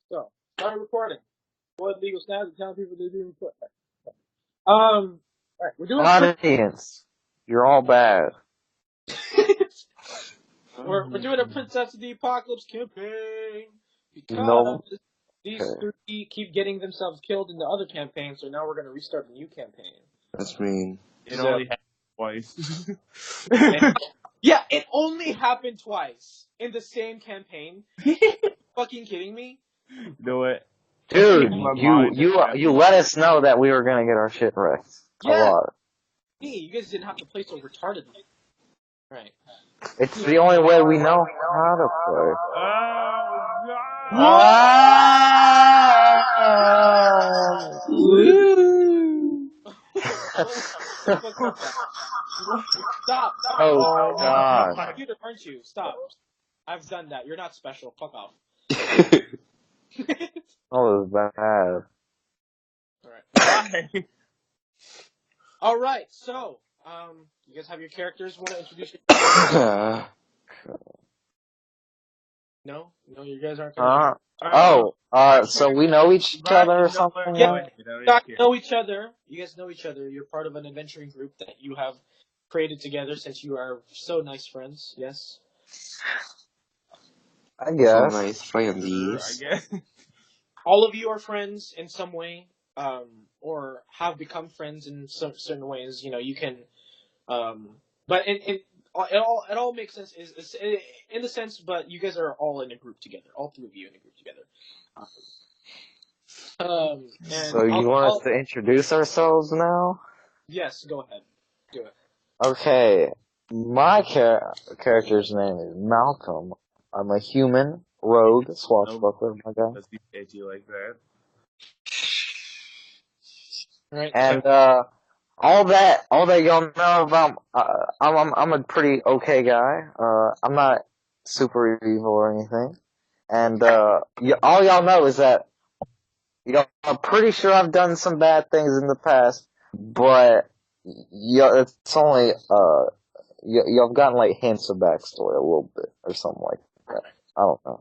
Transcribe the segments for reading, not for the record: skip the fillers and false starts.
So, start recording. What legal status and telling people they're doing put. Alright, we're doing Audience, you're all bad. we're doing a Princess of the Apocalypse campaign because No. these Okay. three keep getting themselves killed in the other campaign, so now we're gonna restart the new campaign. That's mean. It only happened twice. Yeah, it only happened twice in the same campaign. Fucking kidding me? Do it. Dude, My mind you let us know that we were gonna get our shit wrecked. A Yeah. lot. Hey, you guys didn't have to play so retardedly. Right. It's the only way we know how to play. Oh God! Stop. Oh God. Computer, aren't you? Stop. I've done that. You're not special. Fuck off. Oh, it was bad. Alright. Alright, so, you guys have your characters? Want to introduce your No? No, you guys aren't gonna So we know each other or something? Yeah. You guys know each other. You guys know each other. You're part of an adventuring group that you have created together since you are so nice friends, yes? I guess. So nice friendies. I guess. All of you are friends in some way, or have become friends in some certain ways. You know, you can, but it all makes sense is in the sense, but you guys are all in a group together. All three of you in a group together. And So you want us to introduce ourselves now? Yes, go ahead. Do it. Okay. My character's name is Malcolm. I'm a human rogue swashbuckler, my guy. Let's be edgy like that. Right. And all that y'all know about, I'm a pretty okay guy. I'm not super evil or anything. And all y'all know is that I'm pretty sure I've done some bad things in the past, but it's only y'all have gotten like hints of backstory a little bit or something like that. I don't know.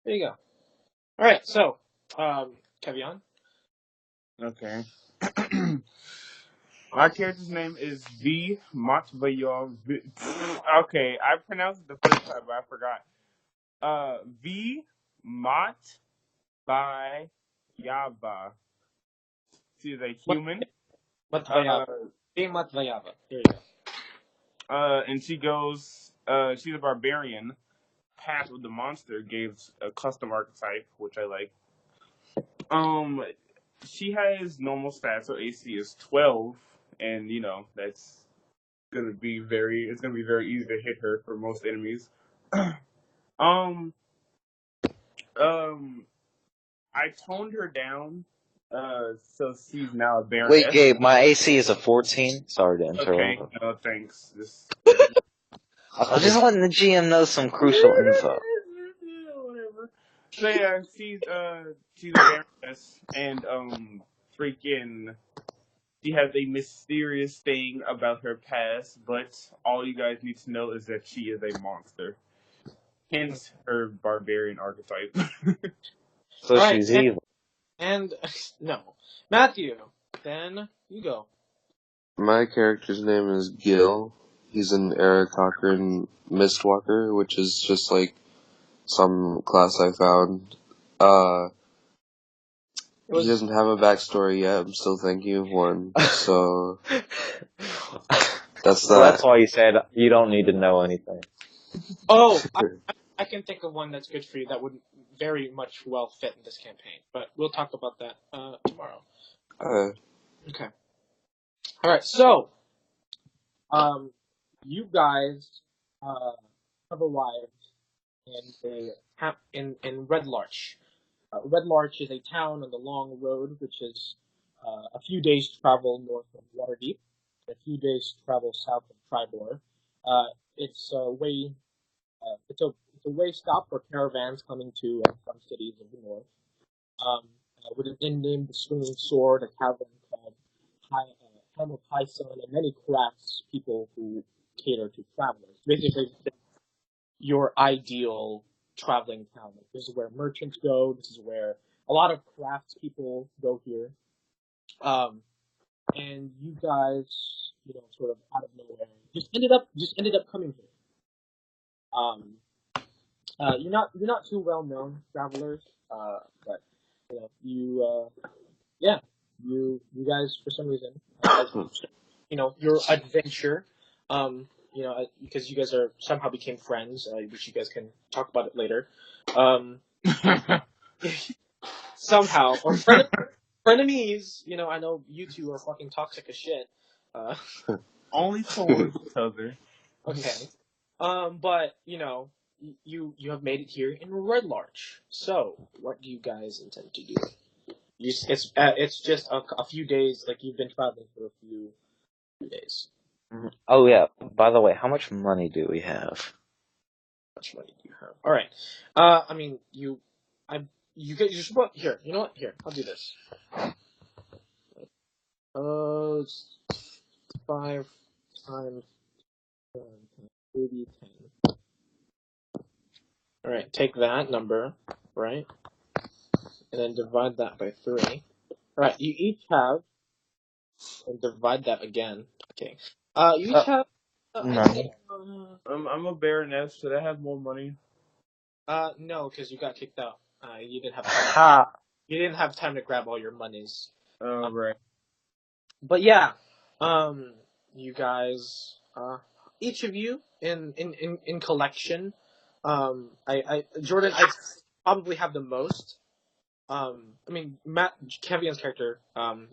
There you go. All right. So, Kevion. Okay. My character's name is V. Matvayon. Okay, I pronounced it the first time, but I forgot. V. Matvayava. She's a human. Matvayava. Matvayava. There you go. And she goes. She's a barbarian. Path of the Monster gave a custom archetype, which I like. She has normal stats, so AC is 12, and that's gonna be very easy to hit her for most enemies. I toned her down, so she's now a baroness. Wait, Gabe, my AC is a 14. Sorry to interrupt. Okay, thanks. I was just letting the GM know some crucial info. Whatever. So yeah, she's a baroness, and freaking, she has a mysterious thing about her past, but all you guys need to know is that she is a monster. Hence her barbarian archetype. So right, she's evil. And no, Matthew. Then you go. My character's name is Gil. He's an Eric Cochran Mistwalker, which is just like some class I found. He doesn't have a backstory yet. I'm still thinking of one. So that's that. That's why you said you don't need to know anything. Oh, I can think of one that's good for you that would very much well fit in this campaign, but we'll talk about that tomorrow. Okay. All right. So, you guys have arrived in Red Larch. Red Larch is a town on the long road, which is a few days travel north of Waterdeep, a few days travel south of Tribor. It's a way stop for caravans coming to some cities of the north. With an inn named the Swinging Sword, a tavern called Helm of High Sun, and many crafts people who cater to travelers. Basically, your ideal traveling town. Like, this is where merchants go. This is where a lot of crafts people go here. And you guys, sort of out of nowhere, just ended up coming here. Um, you're not too well known travelers, but yeah, you guys for some reason, your adventure, because you guys are somehow became friends, which you guys can talk about it later. Um, somehow, or frenemies. I know you two are fucking toxic as shit. Uh, Only towards each other. okay. But you have made it here in Red Larch. So, what do you guys intend to do? It's just a few days. Like you've been traveling for a few days. Oh yeah. By the way, how much money do we have? How much money do you have? All right. I mean, you get you should put here. You know what? Here, I'll do this. It's 5 times 80, 10. All right, take that number, right, and then divide that by 3. All right, you each have, and divide that again. Okay. You each have. No. I'd say, I'm a baroness. Should I have more money? no, because you got kicked out. You didn't have time. Ha. You didn't have time to grab all your monies. Oh, right. But yeah, you guys, each of you in collection, Jordan, I probably have the most. I mean, Kevin's character,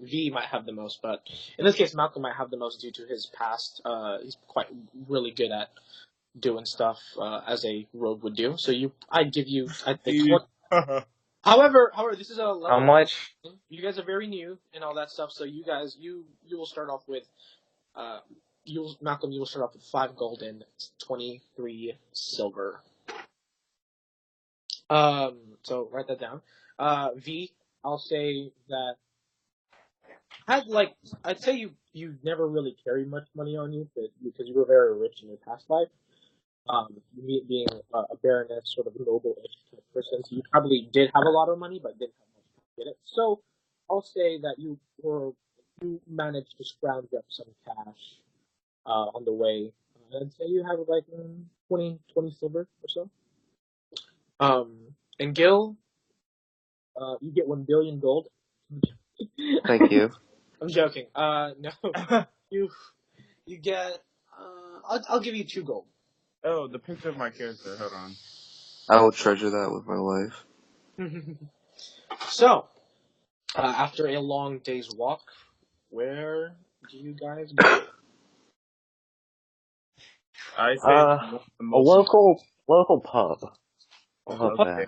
V might have the most, but in this case, Malcolm might have the most due to his past. He's quite really good at doing stuff as a rogue would do. So I'd think. However, this is a How level. much? You guys are very new and all that stuff, so you guys, you will start off with, Malcolm, you will start off with 5 gold and 23 silver. So write that down. V, I'll say that I'd say you never really carried much money on you, because you were very rich in your past life. Me being a baroness, sort of noble-ish type person, so you probably did have a lot of money, but didn't have much to get it. So I'll say that you managed to scrounge up some cash on the way. I'd say you have like 20 silver or so. And Gil, you get 1 billion gold. Thank you. I'm joking. No, you get. I'll give you 2 gold. Oh, the picture of my character. Hold on. I will treasure that with my life. So, after a long day's walk, where do you guys go? I said A local pub. We'll hope okay.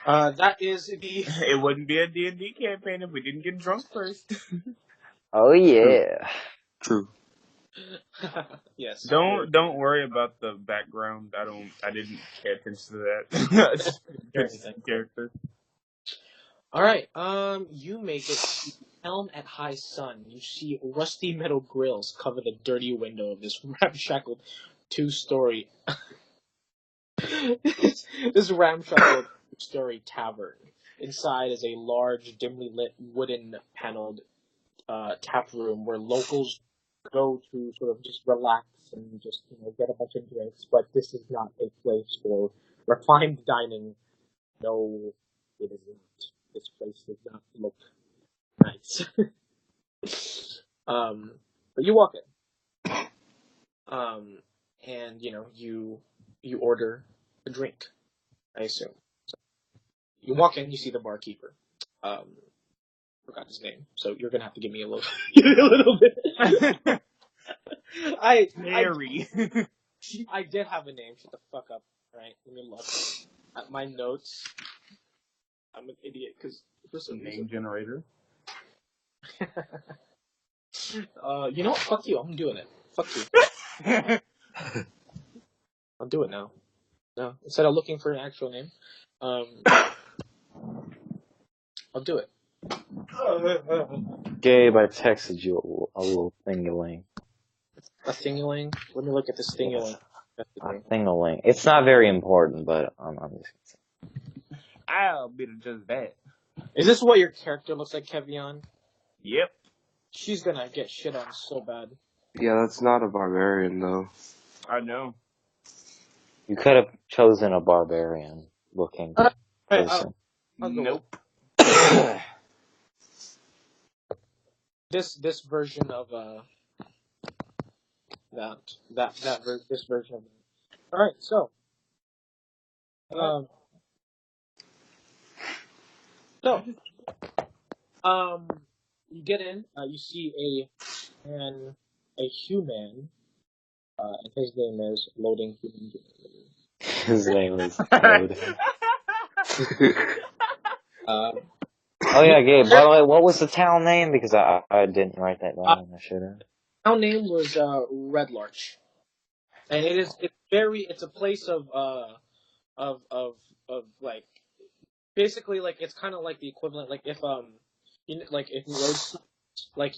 That is the. It wouldn't be a D&D campaign if we didn't get drunk first. Oh yeah. True. Yes. Don't worry about the background. I didn't pay attention to that. Just character. All right. You make it to Helm at high sun. You see rusty metal grills cover the dirty window of this ramshackled 2-story. this ramshackled 2-story tavern. Inside is a large, dimly lit, wooden paneled tap room where locals go to sort of just relax and just get a bunch of drinks. But this is not a place for refined dining. No, it is not. This place does not look nice. But you walk in, and you order a drink. I assume. So you walk in, you see the barkeeper. Forgot his name, so you're gonna have to give me a little, a little bit. Harry. I did have a name. Shut the fuck up. Right? Let me look at my notes. I'm an idiot because for some Name generator. you know what? Fuck you. I'm doing it. Fuck you. I'll do it now. No, instead of looking for an actual name, I'll do it. Gabe, I texted you a little thingy-ling. A thingy-ling? Let me look at this thingy-ling. Thing-a-ling. It's not very important, but I'm just. I'll be just that. Is this what your character looks like, Kevion? Yep. She's gonna get shit on so bad. Yeah, that's not a barbarian though. I know. You could have chosen a barbarian-looking person. I'll go Nope. this version of this version of it. All right, so um so you get in, you see a human, and his name is Loading Human. His name is Loading. Uh, Oh yeah, Gabe. By the way, what was the town name? Because I didn't write that down. I should have. Town name was Red Larch, and it's a place of like basically like it's kind of like the equivalent like if like if roads like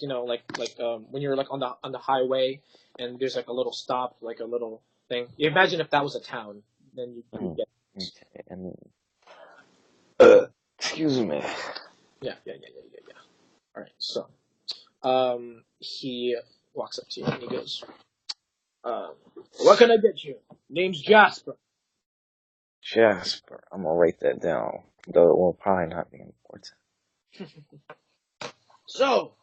when you're like on the highway and there's like a little stop like a little thing. You imagine if that was a town, then you get Okay, and excuse me. yeah. All right, so he walks up to you and he goes, "What can I get you? Name's Jasper." Jasper. I'm gonna write that down. Though it will probably not be important. So,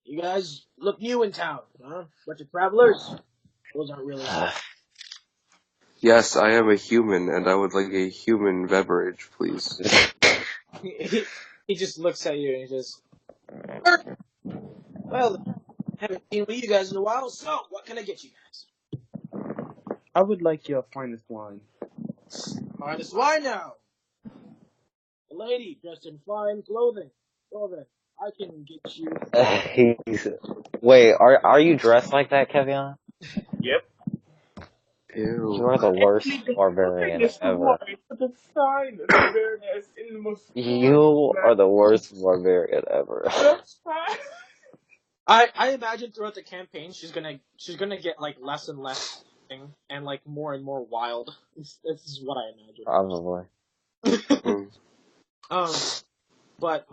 you guys look new in town, huh? Bunch of travelers? Those aren't really. Yes, I am a human, and I would like a human beverage, please. He just looks at you and he says, "Well, haven't seen you guys in a while, so what can I get you guys?" I would like your finest wine. Finest wine now. A lady dressed in fine clothing. I can get you. Wait, are you dressed like that, Kevion? Yep. You Ew. are the worst The barbarian finest ever. wine, the finest, the baroness in the most. You are the worst barbarian ever. That's fine. I imagine throughout the campaign she's gonna get like less and less thing and like more and more wild. This is what I imagine. Probably. But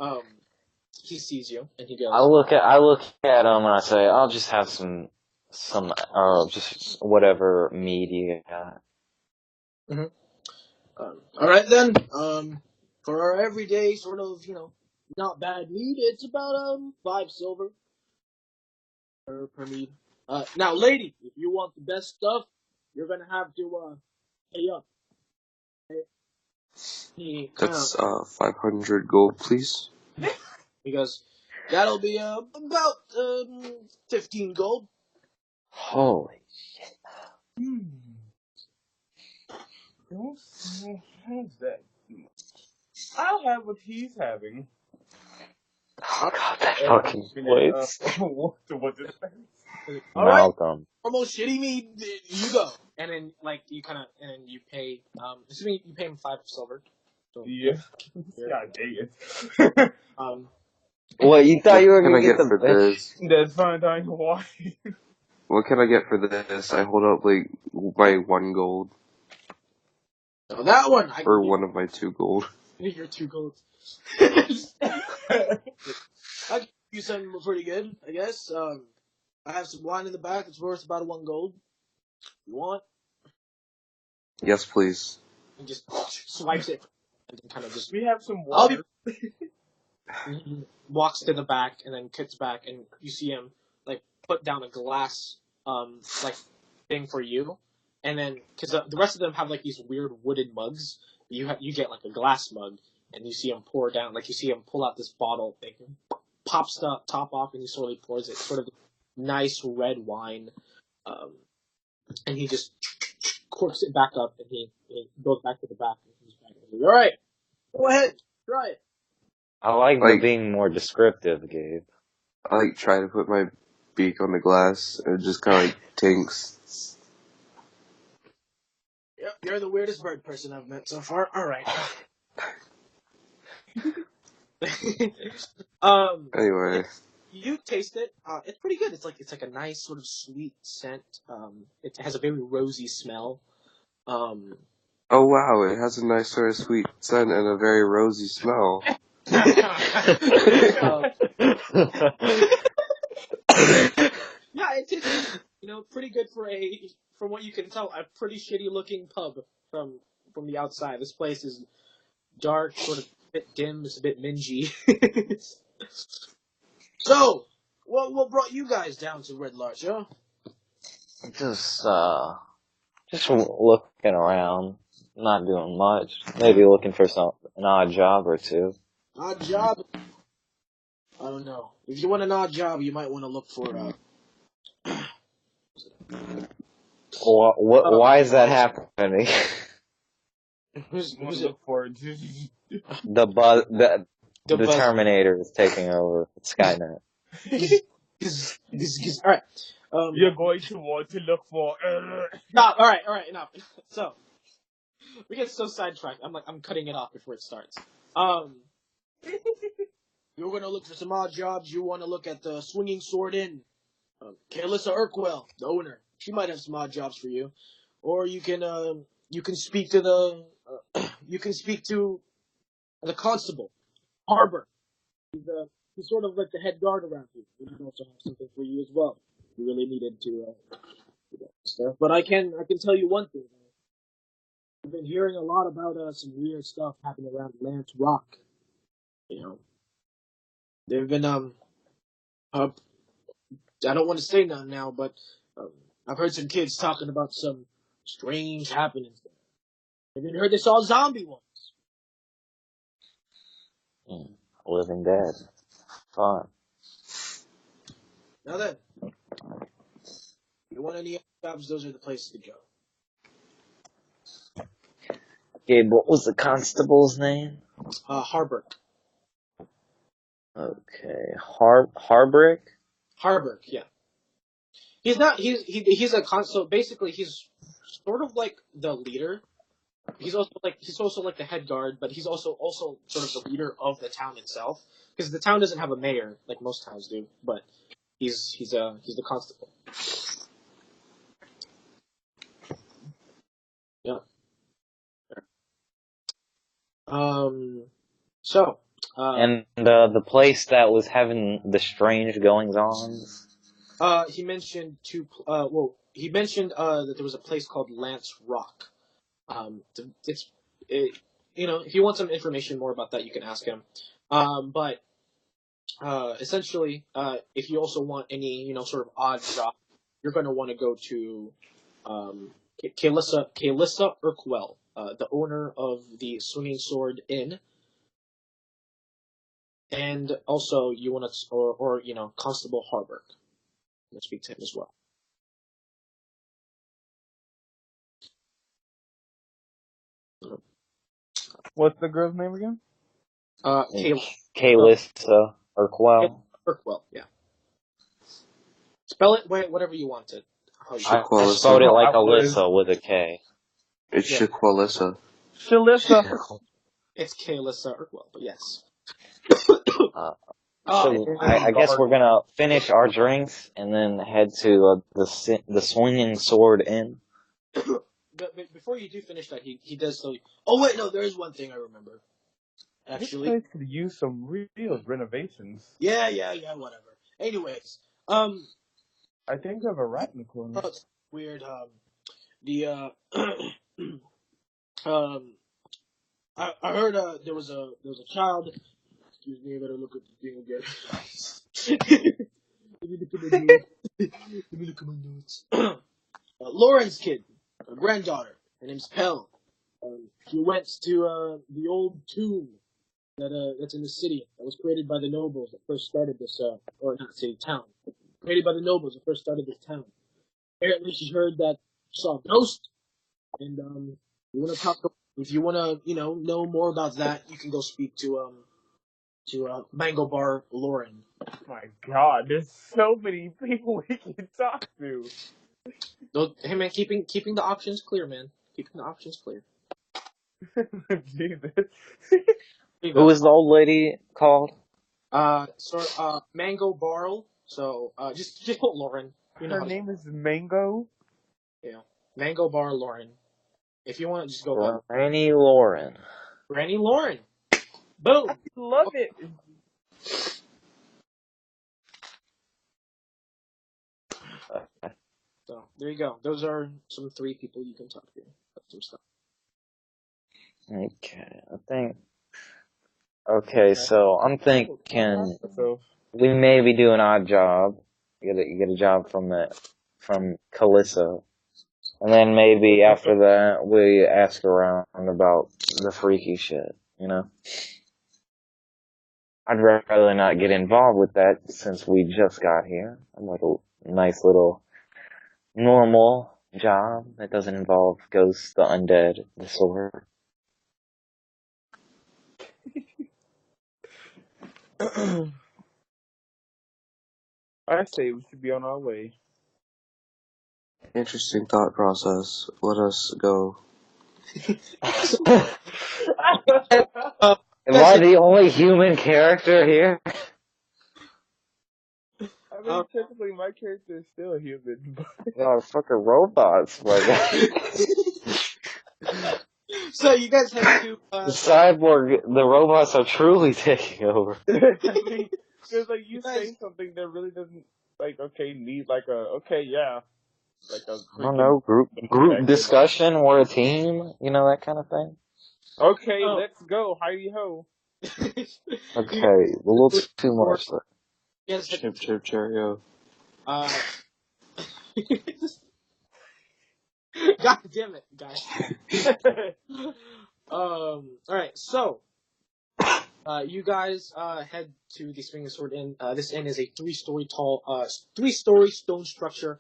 he sees you and he goes. I look at him and I say, I'll just have some just whatever meat you got. All right then. For our everyday sort of not bad meat, it's about 5 silver per meat. Now, lady, if you want the best stuff, you're gonna have to pay up. Okay? He kind That's 500 gold, please. He goes, that'll be about 15 gold. Holy. Don't have that. I'll have what he's having. Oh god, that fucking voice. What's his face? All right, Malcolm. almost shitty me. You go, and then like you kind of and then you pay. Assuming you pay him 5 silver. So, Yeah. God dang it. What, you thought you were What can gonna I get get for the this? That's fine, dying Hawaii. What can I get for this? I hold up like my 1 gold. So that one, Or one of my 2 gold. Your 2 golds. I can give you something pretty good, I guess. I have some wine in the back. It's worth about 1 gold. You want? Yes, please. And just swipes it and then kind of just. We have some water. He walks to the back and then kicks back, and you see him like put down a glass like thing for you, and then because the rest of them have like these weird wooden mugs, you get like a glass mug, and you see him pour down, like you see him pull out this bottle thing, pops the top off, and he slowly pours it, sort of nice red wine, and he just corks it back up, and he goes back to the back, and he's back. All right, go ahead, try it. I like Like- being more descriptive, Gabe. I like try to put my beak on the glass and it just kind of like tinks. Yep, you're the weirdest bird person I've met so far. All right. Anyway, you taste it. It's pretty good. It's like a nice sort of sweet scent. It has a very rosy smell. Um, Oh wow, it has a nice sort of sweet scent and a very rosy smell. uh, yeah, it's pretty good for from what you can tell, a pretty shitty looking pub from the outside. This place is dark, sort of a bit dim. It's a bit mingy. So, what brought you guys down to Red Larch, huh? just looking around, not doing much. Maybe looking for an odd job or two. Odd job? I don't know. If you want an odd job, you might want to look for Why is that happening? who's Want to it? look forward to. The The Terminator is taking over. Skynet. All right. You're going to want to look for. Stop. All right, enough. So we get so sidetracked. I'm cutting it off before it starts. You're gonna look for some odd jobs. You want to look at the Swinging Sword Inn. Kaylissa Urkwell, the owner. She might have some odd jobs for you, or you can speak to the you can speak to the constable, Harbor. He's sort of like the head guard around here. He can also have something for you as well. If you really needed to do that stuff. But I can tell you one thing. I've been hearing a lot about some weird stuff happening around Larch Rock. There've been I don't want to say none now, but I've heard some kids talking about some strange happenings there. Have you heard they saw a zombie once? Living Dead. Fun. Now then, if you want any jobs, those are the places to go. Gabe, what was the constable's name? Harburg. Okay, Harbrick? Harburg, yeah. He's not. He's a so basically he's sort of like the leader. He's also like the head guard, but he's also sort of the leader of the town itself, because the town doesn't have a mayor like most towns do. But he's the constable. Yeah. So. And the place that was having the strange goings-ons? He mentioned he mentioned that there was a place called Lance Rock. If you want some information more about that, you can ask him. But essentially, if you also want any, sort of odd job, you're going to want to go to Kaylissa Urkwell, the owner of the Swinging Sword Inn. And also, you want to, or Constable Harburg. I'm going to speak to him as well. What's the girl's name again? Kaylissa Urkwell. Urkwell, yeah. Spell it whatever you want it. I spelled it like Alyssa with a K. It's Shaqualissa. Shalissa. It's Kaylissa Urkwell, but yes. I guess we're gonna finish our drinks and then head to the Swinging Sword Inn. But before you do finish that, he does tell you. Oh wait, no, there is one thing I remember. Actually, This place could use some real renovations. Yeah, whatever. Anyways, I think I have a rat in the corner. Weird. I heard there was a child. Excuse me, I better look at the thing again. Let me look at my notes. Let me look at my notes. Lauren's kid, her granddaughter. Her name's Pell. She went to the old tomb that's in the city that was created by the nobles that first started this, or not city, town. Created by the nobles that first started this town. Apparently, she heard that she saw a ghost, and you want to talk. If you want to, know more about that, you can go speak to Mango Bar Lauren. Oh my God, there's so many people we can talk to. Hey man, keeping the options clear, man. Keeping the options clear. Jesus. Who was the old lady called? Mango Barl. So just put Lauren. You know Her how to name is Mango. Mango Bar Lauren. If you want to just go by Granny Lauren. Granny Lauren. Boom. Love it. So there you go. Those are some 3 people you can talk to. That's some stuff. Okay, I think. Okay, so I'm thinking So we maybe do an odd job. You get a job from Calissa, and then maybe after that we ask around about the freaky shit. You know, I'd rather not get involved with that since we just got here. I'm like a nice little normal job that doesn't involve ghosts, the undead, the sword. I say we should be on our way. Interesting thought process. Let us go. Uh, Am I the only human character here? I mean, technically, my character is still a human. But God, fucking robots, my guy. so you guys head to The cyborg, the robots are truly taking over. I mean, because like you guys- say something that really doesn't need like a like a I don't freaking know, group effect. discussion, we're a team, you know, that kind of thing. Okay, Oh. let's go. Hi ho. Okay, a little too much. Though. Yes. Chip, chip, cheerio. God damn it, guys. All right, so you guys head to the Swinging Sword Inn. This inn is a 3-story tall, 3-story stone structure,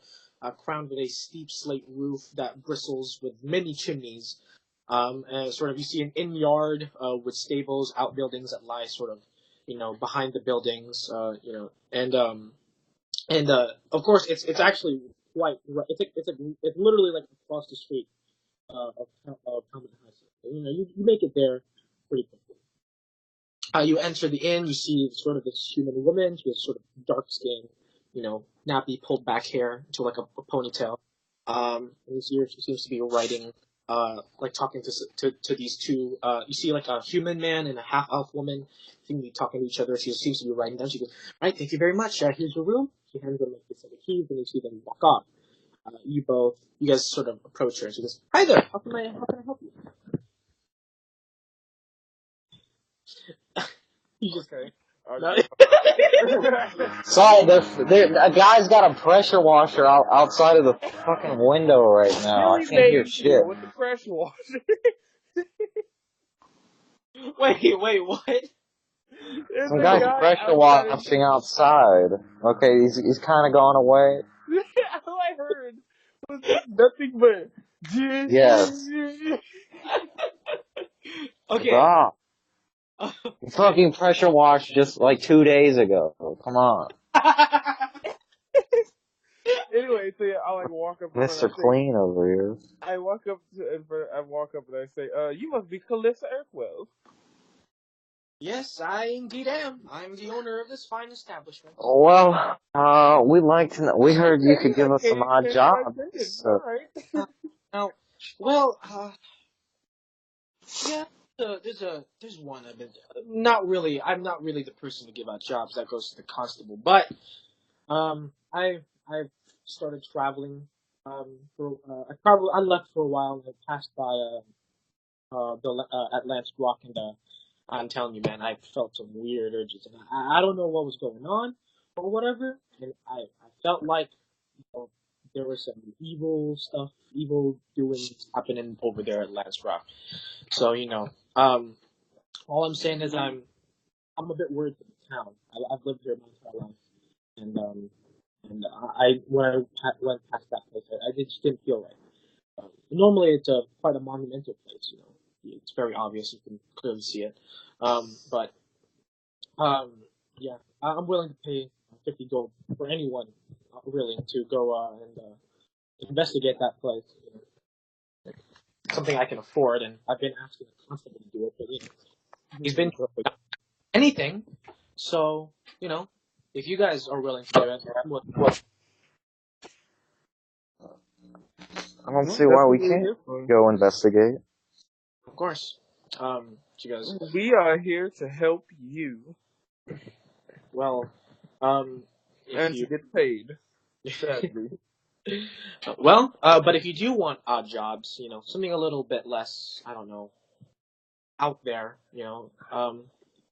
crowned with a steep slate roof that bristles with many chimneys. And sort of you see an inn yard with stables, outbuildings that lie sort of, behind the buildings. And of course it's actually quite. It's literally like across the street of Helmet High School. So, you make it there pretty quickly. You enter the inn, you see sort of this human woman. She has sort of dark skin, nappy, pulled back hair to like a ponytail. And you see her, she seems to be writing, like talking to these 2. You see like a human man and a half elf woman seem to be talking to each other. She seems to be writing down. She goes, "All right, thank you very much. Here's your room." She hands them like a set of keys, and you see them walk off. You guys sort of approach her, and she goes, "Hi there. How can I help you?" You just Okay. no. Sorry, a guy's got a pressure washer outside of the fucking window right now. I Really can't hear made shit. here with the pressure washer. Wait, what? There's Some a guy's guy pressure outside. washing outside. Okay, he's kind of gone away. All I heard was nothing but. Yes. Okay. Stop. You fucking pressure washed just like 2 days ago. Come on. Anyway, so yeah, I like walk up. Mr. Clean over here. I walk up and I say, "You must be Calissa Earthwell." Yes, I indeed am. I'm the owner of this fine establishment. Well, we'd like to know. We heard you could give us some odd jobs. So. Alright. Now, well, yeah, there's one I've been not really. I'm not really the person to give out jobs. That goes to the constable. But I've started traveling. I left for a while and I passed by at Lance Rock, and I'm telling you, man, I felt some weird urges, and I don't know what was going on or whatever, and I felt like there was some evil doings happening over there at Lance Rock. So all I'm saying is I'm a bit worried for the town. I've lived here my entire life, and I when I went past that place, I just didn't feel right. Normally, it's quite a monumental place. It's very obvious. You can clearly see it. But yeah, I'm willing to pay 50 gold for anyone, really, to go and investigate that place. Something I can afford, and I've been asking the constable to do it, but he's been anything. So, if you guys are willing to do it, well, I don't Well, see that's why we what we're can't here for. go investigate. of course. You guys, We are here to help you well, if and to you, get paid. Sadly. but if you do want odd jobs, something a little bit less, I don't know, out there,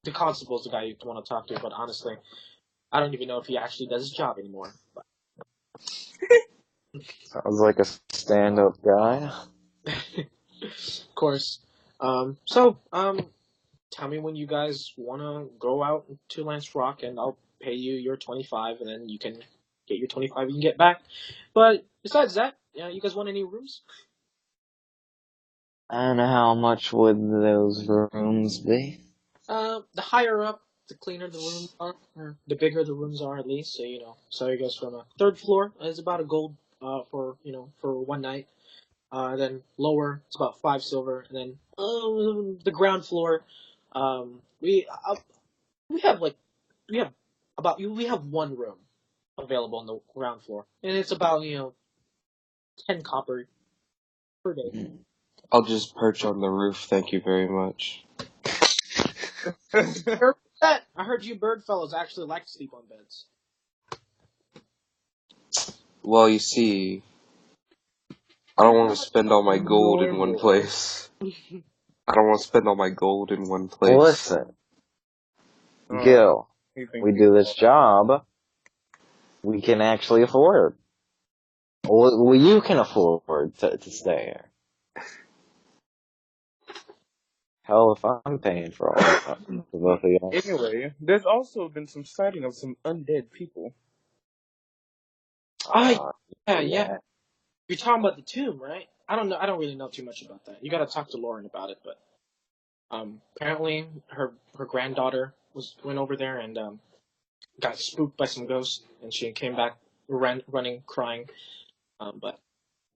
the constable's the guy you want to talk to, but honestly, I don't even know if he actually does his job anymore. Sounds like a stand-up guy. Of course. Tell me when you guys want to go out to Lance Rock, and I'll pay you your 25, and then you can get your 25 you can get back. But besides that, you guys want any rooms? And how much would those rooms be? The higher up, the cleaner the rooms are, or the bigger the rooms are, at least. So you guys from a third floor is about a gold for one night. Then lower, it's about 5 silver, and then the ground floor, we have like we have one room available on the ground floor, and it's about 10 copper per day. I'll just perch on the roof, thank you very much. Heard that? I heard you bird fellows actually like to sleep on beds. Well, you see, I don't want to spend all my gold in one place. I don't want to spend all my gold in one place. Listen, Gil, we do this job, we can actually afford. Well, you can afford to stay here. Hell, if I'm paying for all of the both of y'all. Anyway, there's also been some sighting of some undead people. Yeah. You're talking about the tomb, right? I don't know. I don't really know too much about that. You got to talk to Lauren about it. But apparently, her granddaughter went over there and got spooked by some ghosts, and she came back running, crying. But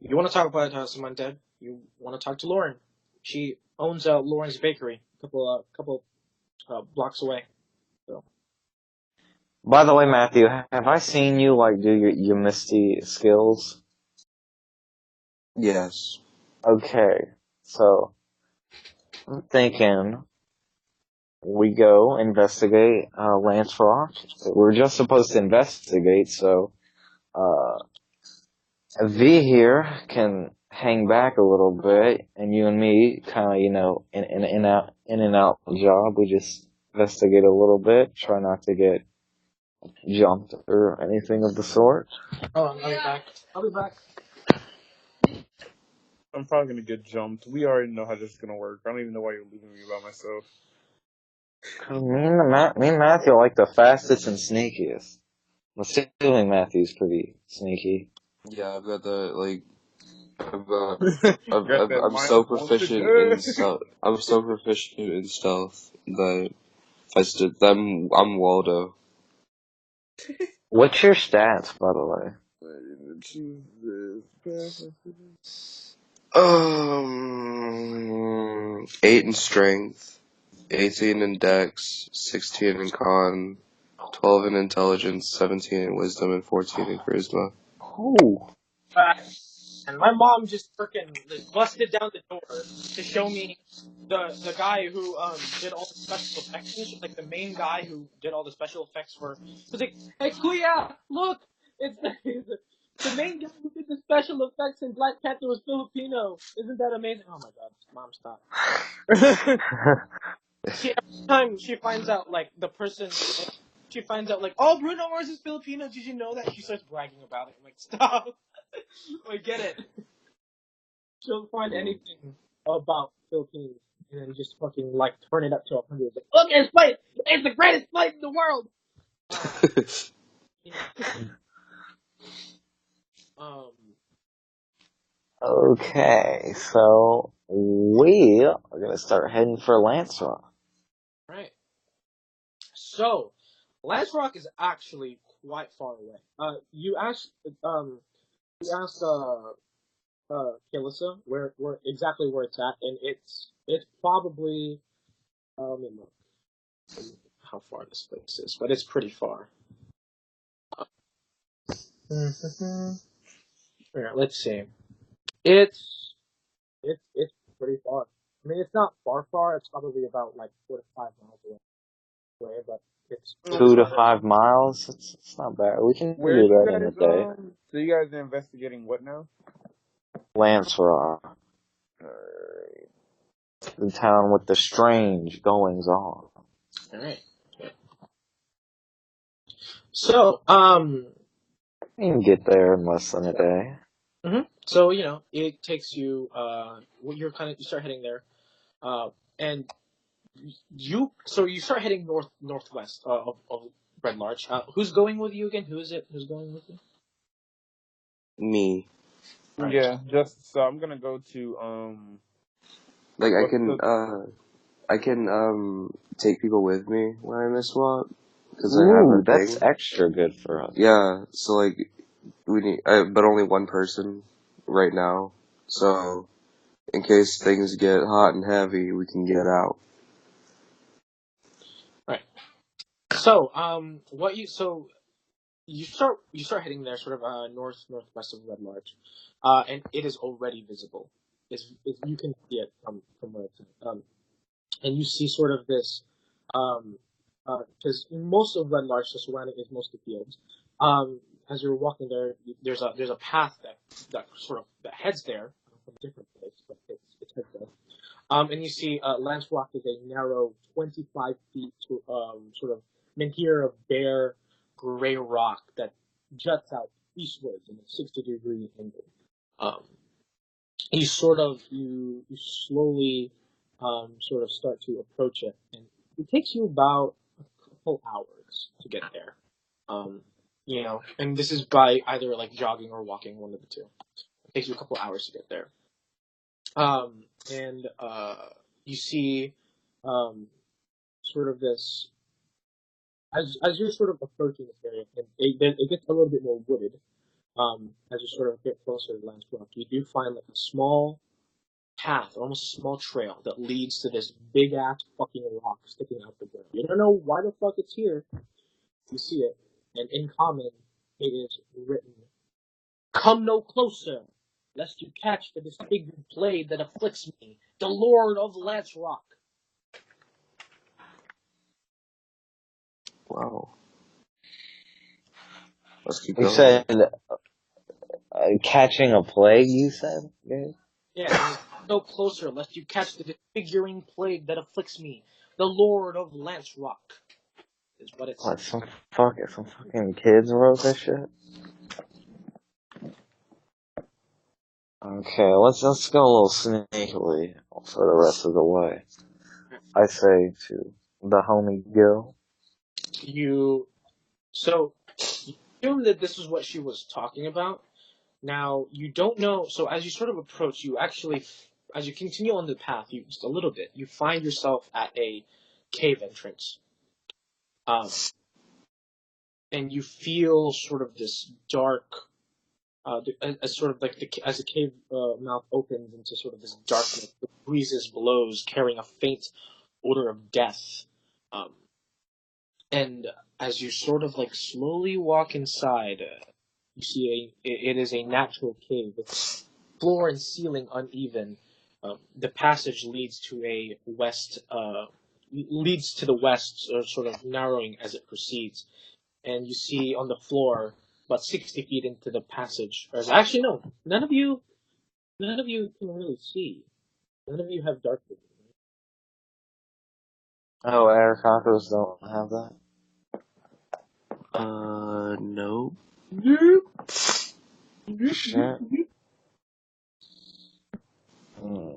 if you want to talk about some undead, you want to talk to Lauren. She owns Lauren's Bakery, a couple blocks away. So. By the way, Matthew, have I seen you do your Misty skills? Yes. Okay, so I'm thinking we go investigate Lance Rock. We're just supposed to investigate, so V here can hang back a little bit, and you and me kind of in and out job. We just investigate a little bit, try not to get jumped or anything of the sort. Oh, I'll be back. I'm probably gonna get jumped. We already know how this is gonna work. I don't even know why you're leaving me by myself. Me and Matthew are like the fastest and sneakiest. I'm assuming Matthew's pretty sneaky. Yeah, I've got the, I've got, Got that I'm mind so monster. proficient in stealth. I'm so proficient in stealth that if I stood them, I'm Waldo. What's your stats, by the way? 8 in strength, 18 in dex, 16 in con, 12 in intelligence, 17 in wisdom, and 14 in charisma. Oh. And my mom just freaking busted down the door to show me the guy who did all the special effects and shit, like the main guy who did all the special effects for. He was like, "Hey, Kuya, look, it's the main guy who did the special effects in Black Panther was Filipino. Isn't that amazing?" Oh my god, mom, stop. Every time she finds out she finds out oh, Bruno Mars is Filipino. Did you know that? She starts bragging about it. I'm like, stop. Get it. She'll find anything about Philippines and then just fucking turn it up to 100. It's like, look at his flight! It's the greatest flight in the world! Okay, so we are gonna start heading for Lance Rock. Right. So, Lance Rock is actually quite far away. You asked Kilissa where exactly where it's at, and it's probably, let me look. how far this place is, but it's pretty far. Here, let's see. It's pretty far. I mean, it's not far. It's probably about like 4 to 5 miles away, but it's pretty 2 to far. 5 miles. It's not bad. We can Where are do you that in a guys day. so you guys are investigating what now? Lance Rock, the town with the strange goings on. All right. So, You can get there in less than a day. so it takes you. You start heading there, and you start heading northwest of Red Larch. Who's going with you again? Who is it? Who's going with you? Me. Right. Yeah, just so I'm gonna go to Like what's the I can take people with me when I miss swap because I have Ooh, a that's thing. extra good for us. Yeah, so like we need, but only one person right now. So in case things get hot and heavy, we can get out. Right. So, you start heading there, sort of northwest of Red Larch, and it is already visible. You can see it from where it's at. And you see sort of this, because most of Red Larch, the surrounding is mostly fields. As you're walking there, there's a path that sort of that heads there from a different place, but it's heads there. And you see, Lance Rock is a narrow 25 feet sort of menhir of bare gray rock that juts out eastwards in a 60-degree angle. Um, you slowly sort of start to approach it, and it takes you about a couple hours to get there. And this is by either like jogging or walking, one of the two. It takes you a couple hours to get there. And you see sort of this as you're sort of approaching this area, and it gets a little bit more wooded. As you sort of get closer to Lance Rock, you do find like a small path, almost a small trail that leads to this big ass fucking rock sticking out the ground. You don't know why the fuck it's here. You see it, and in common, it is written, "Come no closer, lest you catch the disfigured blade that afflicts me, the Lord of Larch Rock." Wow. Let's keep You going. said catching a plague, you said? Yeah. Yeah, it says, "No closer, lest you catch the disfiguring plague that afflicts me, the Lord of Larch Rock," is what it What, says. some fucking kids wrote this shit? Okay, let's go a little sneakily for the rest of the way. I say to the homie Gil. You you assume that this is what she was talking about. Now, you don't know, so as you sort of approach, as you continue on the path, just a little bit, you find yourself at a cave entrance. And you feel sort of this dark, as sort of like as the cave mouth opens into sort of this darkness, the breezes blows, carrying a faint odor of death. Um, and as you sort of like slowly walk inside, you see it is a natural cave. Its floor and ceiling uneven. The passage leads to the west, sort of narrowing as it proceeds. And you see on the floor, about 60 feet into the passage, or actually no, none of you can really see. None of you have dark vision. Oh, air cockers don't have that? No. Shit. Hmm.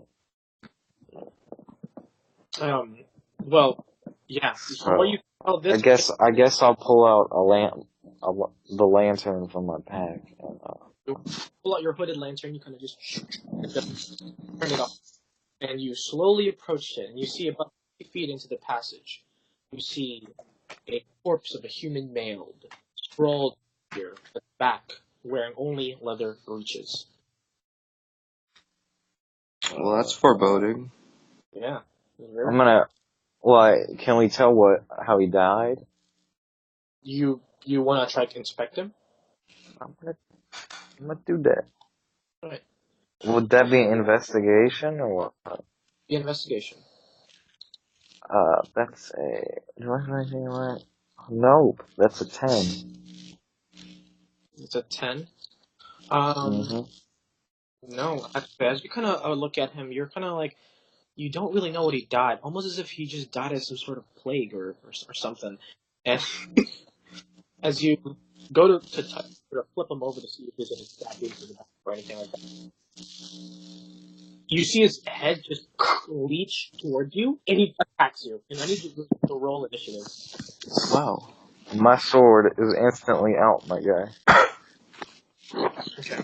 Well, yeah. From what you So, tell, I this guess I'll pull out the lantern from my pack. And, you pull out your hooded lantern, you kind of just turn it off, and you slowly approach it, and you see about 50 feet into the passage, you see a corpse of a human male sprawled here at the back, wearing only leather breeches. Well, that's foreboding. Yeah. I'm gonna What? Can we tell how he died? You want to try to inspect him? I'm gonna do that. Right. Would that be an investigation or what? The investigation. That's a. Do I have anything right? Nope. That's a 10. It's a 10. Mm-hmm. No. Actually, as you kind of look at him, you're kind of like, you don't really know what he died. Almost as if he just died of some sort of plague or something. And as you go to touch, or flip him over to see if there's any stab wounds in the back or anything like that, you see his head just leech towards you, and he attacks you. And I need you to roll initiative. Wow. My sword is instantly out, my guy. Okay.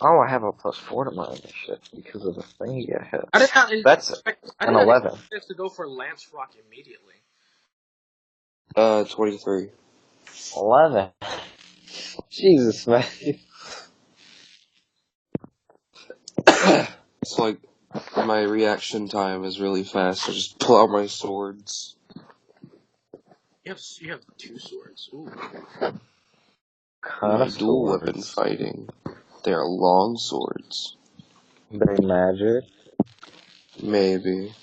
Oh, I have a +4 to my initiative because of the thing you get hit. I did not That's expect. I an did not 11. expect this to go for Lance Rock immediately. 23. 11. Jesus, man. It's like my reaction time is really fast. I just pull out my swords. You have 2 swords. Ooh. Kind My of dual weapon swords. fighting. They are long swords. They magic. Maybe.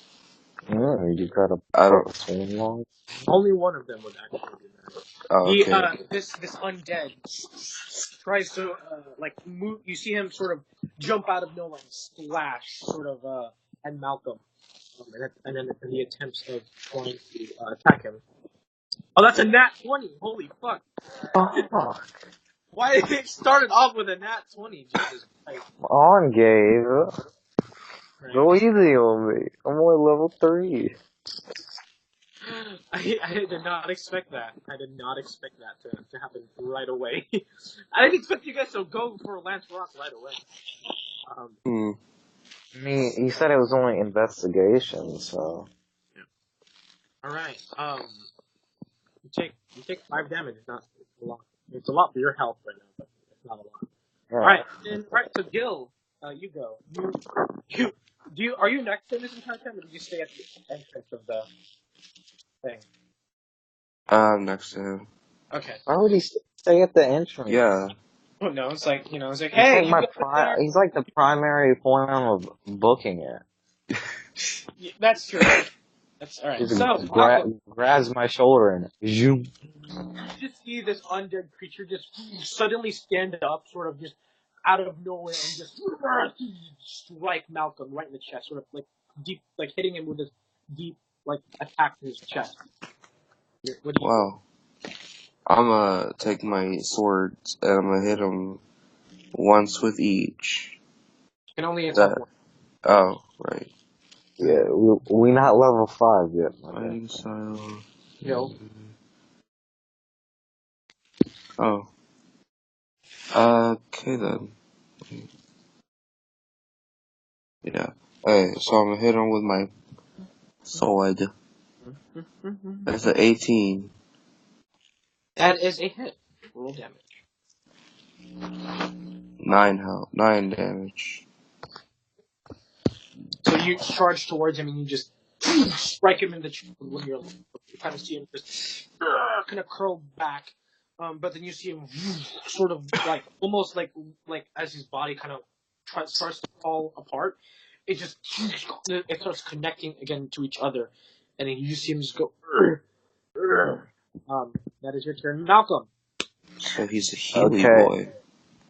You got a I don't. swing long. Only one of them would actually do that. Oh, He okay. this undead tries to like move. You see him sort of jump out of nowhere and slash sort of at Malcolm, and then he attempts of trying to attack him. Oh, that's a nat 20! Holy fuck! Fuck. Why did it started off with a nat 20? Jesus Christ! On, Gabe. Right. Go easy on me. I'm only level 3. I did not expect that. I did not expect that to happen right away. I didn't expect you guys to go for Lance Rock right away. I mean, he said it was only investigation, so. Yeah. All right. You take 5 damage. It's not a lot. It's a lot for your health right now, but it's not a lot. Yeah. All right. And right. So Gil, you go. Are you next to this entire time, or did you stay at the entrance of the thing? I'm next to him. Okay. Why would he stay at the entrance? Yeah. Oh no, it's like it's like, He's hey, like you go he's like the primary point of booking it. Yeah, that's true. That's all right. Just So Malcolm, grabs my shoulder and zoom. you just see this undead creature just suddenly stand up, sort of just out of nowhere, and just strike Malcolm right in the chest, sort of like deep, like hitting him with this deep, like attack to his chest. What do you do? Wow. I'm gonna take my swords and I'm gonna hit him once with each. You can only attack one. Oh, right. Yeah, we not level 5 yet. Fighting style. Gil. Oh. Okay then. Yeah. Hey, so I'm gonna hit him with my sword. That's an 18. That is a hit. Roll damage. 9 damage. So you charge towards him and you just strike him in the chest when you kind of see him just kind of curl back. But then you see him sort of like almost like as his body kind of starts to fall apart, it just it starts connecting again to each other, and then you see him just go. That is your turn, Malcolm. So he's a Healy Okay. boy.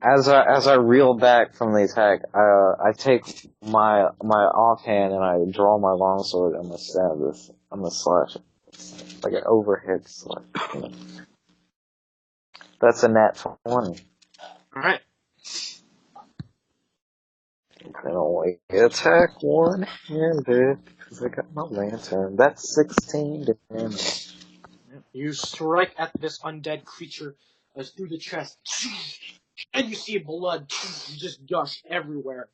As I reel back from the attack, I take my offhand and I draw my longsword and I'm gonna slash it. Like an overhead slash. You know. That's a nat 20. All right. And only attack one-handed because I got my lantern. That's 16 damage. You strike at this undead creature through the chest, and you see blood just gush everywhere.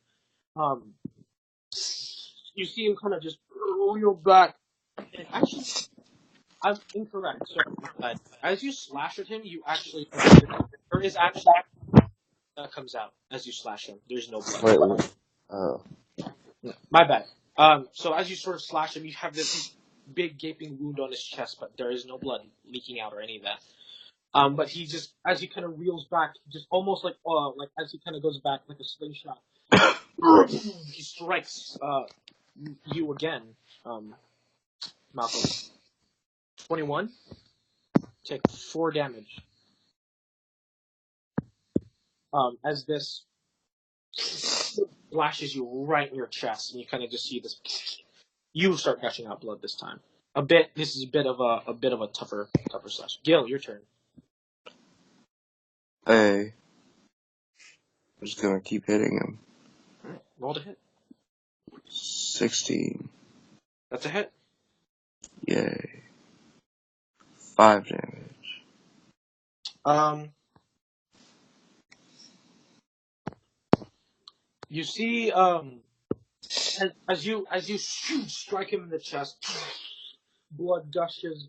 You see him kind of just reel back. And actually, I'm incorrect. So, as you slash at him, you actually there is actually that comes out as you slash him. There's no blood. Wait. Oh. No, my bad. So as you sort of slash him, you have this big gaping wound on his chest, but there is no blood leaking out or any of that. But he just, as he kind of reels back, just almost like as he kind of goes back like a slingshot, he strikes you again, Malcolm. 21. Take 4 damage. As this flashes you right in your chest, and you kind of just see this. You start gushing out blood this time. This is a bit of a tougher slash. Gil, your turn. Hey. I'm just gonna keep hitting him. Alright, roll to hit. 16. That's a hit. Yay. 5 damage. You see, as you strike him in the chest, blood gushes.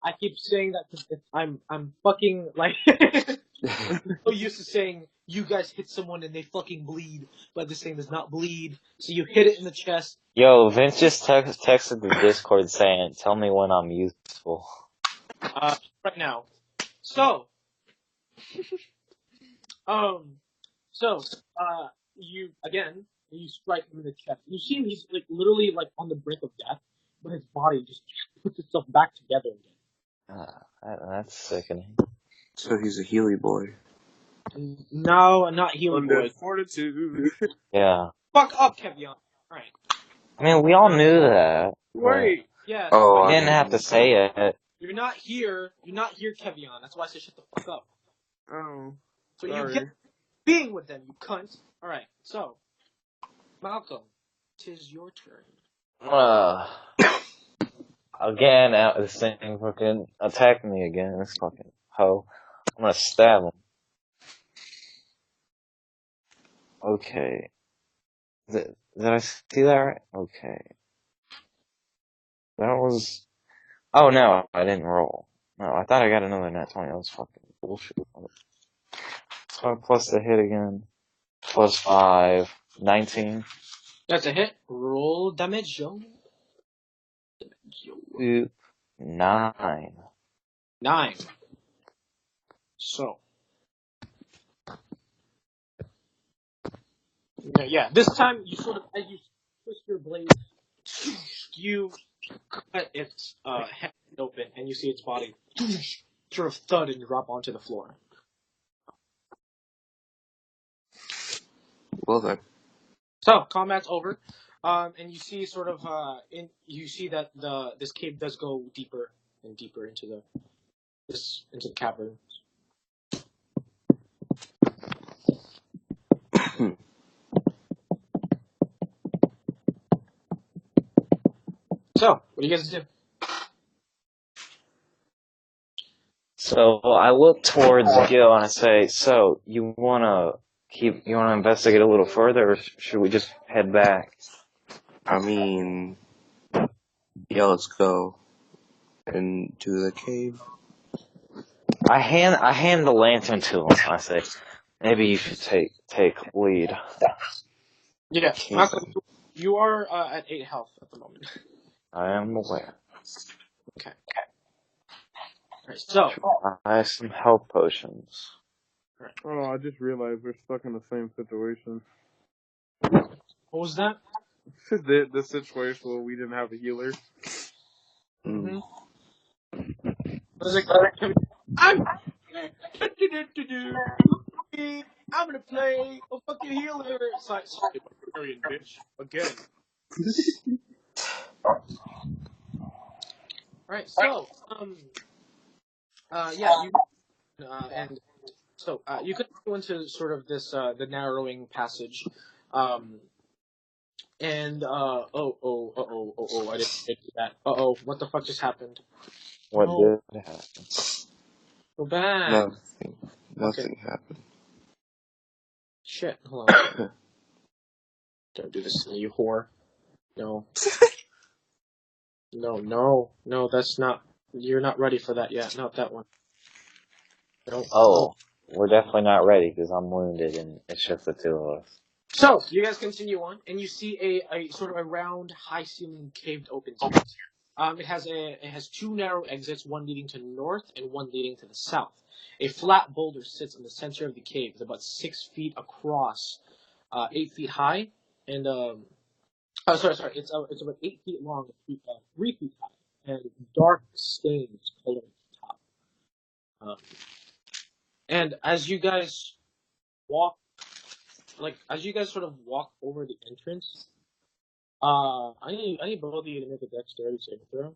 I keep saying that because I'm fucking like I'm so used to saying you guys hit someone and they fucking bleed, but this thing does not bleed. So you hit it in the chest. Yo, Vince just texted the Discord saying, "Tell me when I'm useful." Right now. So, you strike him in the chest. You see him, he's like literally like on the brink of death, but his body just puts itself back together again. That's sickening. So he's a Healy boy. No, not healing Under boy. fortitude. Yeah. Fuck up, Kevion. Alright. I mean, we all knew that. Wait. Yes. Oh, You but didn't have to say it. you're not here, Kevion. That's why I said shut the fuck up. Oh. So Sorry. you get being with them, you cunt. Alright, so Malcolm, 'tis your turn. Again, this thing fucking attacked me again. This fucking hoe. I'm gonna stab him. Okay. Did I see that right? Okay. That was... Oh, no, I didn't roll. No, I thought I got another nat 20. That was fucking bullshit. So plus the hit again. Plus 5. 19. That's a hit. Roll damage, yo. 2. 9. 9. So. Yeah, this time you sort of, as you twist your blade, you cut its head open, and you see its body sort of thud and drop onto the floor. Well then. So combat's over, and you see sort of you see that this cave does go deeper and deeper into the cavern. So what do you guys do? So I look towards Gil and I say, "So you wanna investigate a little further, or should we just head back?" I mean, yeah, let's go into the cave. I hand the lantern to him. I say, "Maybe you should take lead." Yeah, Malcolm, you are at 8 health at the moment. I am aware. Okay. Alright, so. I have some health potions. Oh, I just realized we're stuck in the same situation. What was that? The situation where we didn't have a healer. Mm-hmm. I was like, I'm gonna play a fucking healer. Sorry, barbarian bitch. Again. Alright, so, you could go into sort of this, the narrowing passage, and, I didn't do that. What the fuck just happened? What No. did happen? Go back. Nothing happened. Shit, hold on. Don't do this to me, you whore. No. No, that's not, you're not ready for that yet, not that one. No. Oh, we're definitely not ready because I'm wounded and it's just the two of us. So you guys continue on, and you see a sort of a round, high-ceilinged, caved open space. It has two narrow exits, one leading to the north and one leading to the south. A flat boulder sits in the center of the cave. It's about 6 feet across, 8 feet high, and sorry. It's about 8 feet long, 3 feet high, and dark stains color its top. Um, and as you guys walk, as you guys sort of walk over the entrance, I need both of you to make a dexterity saving throw.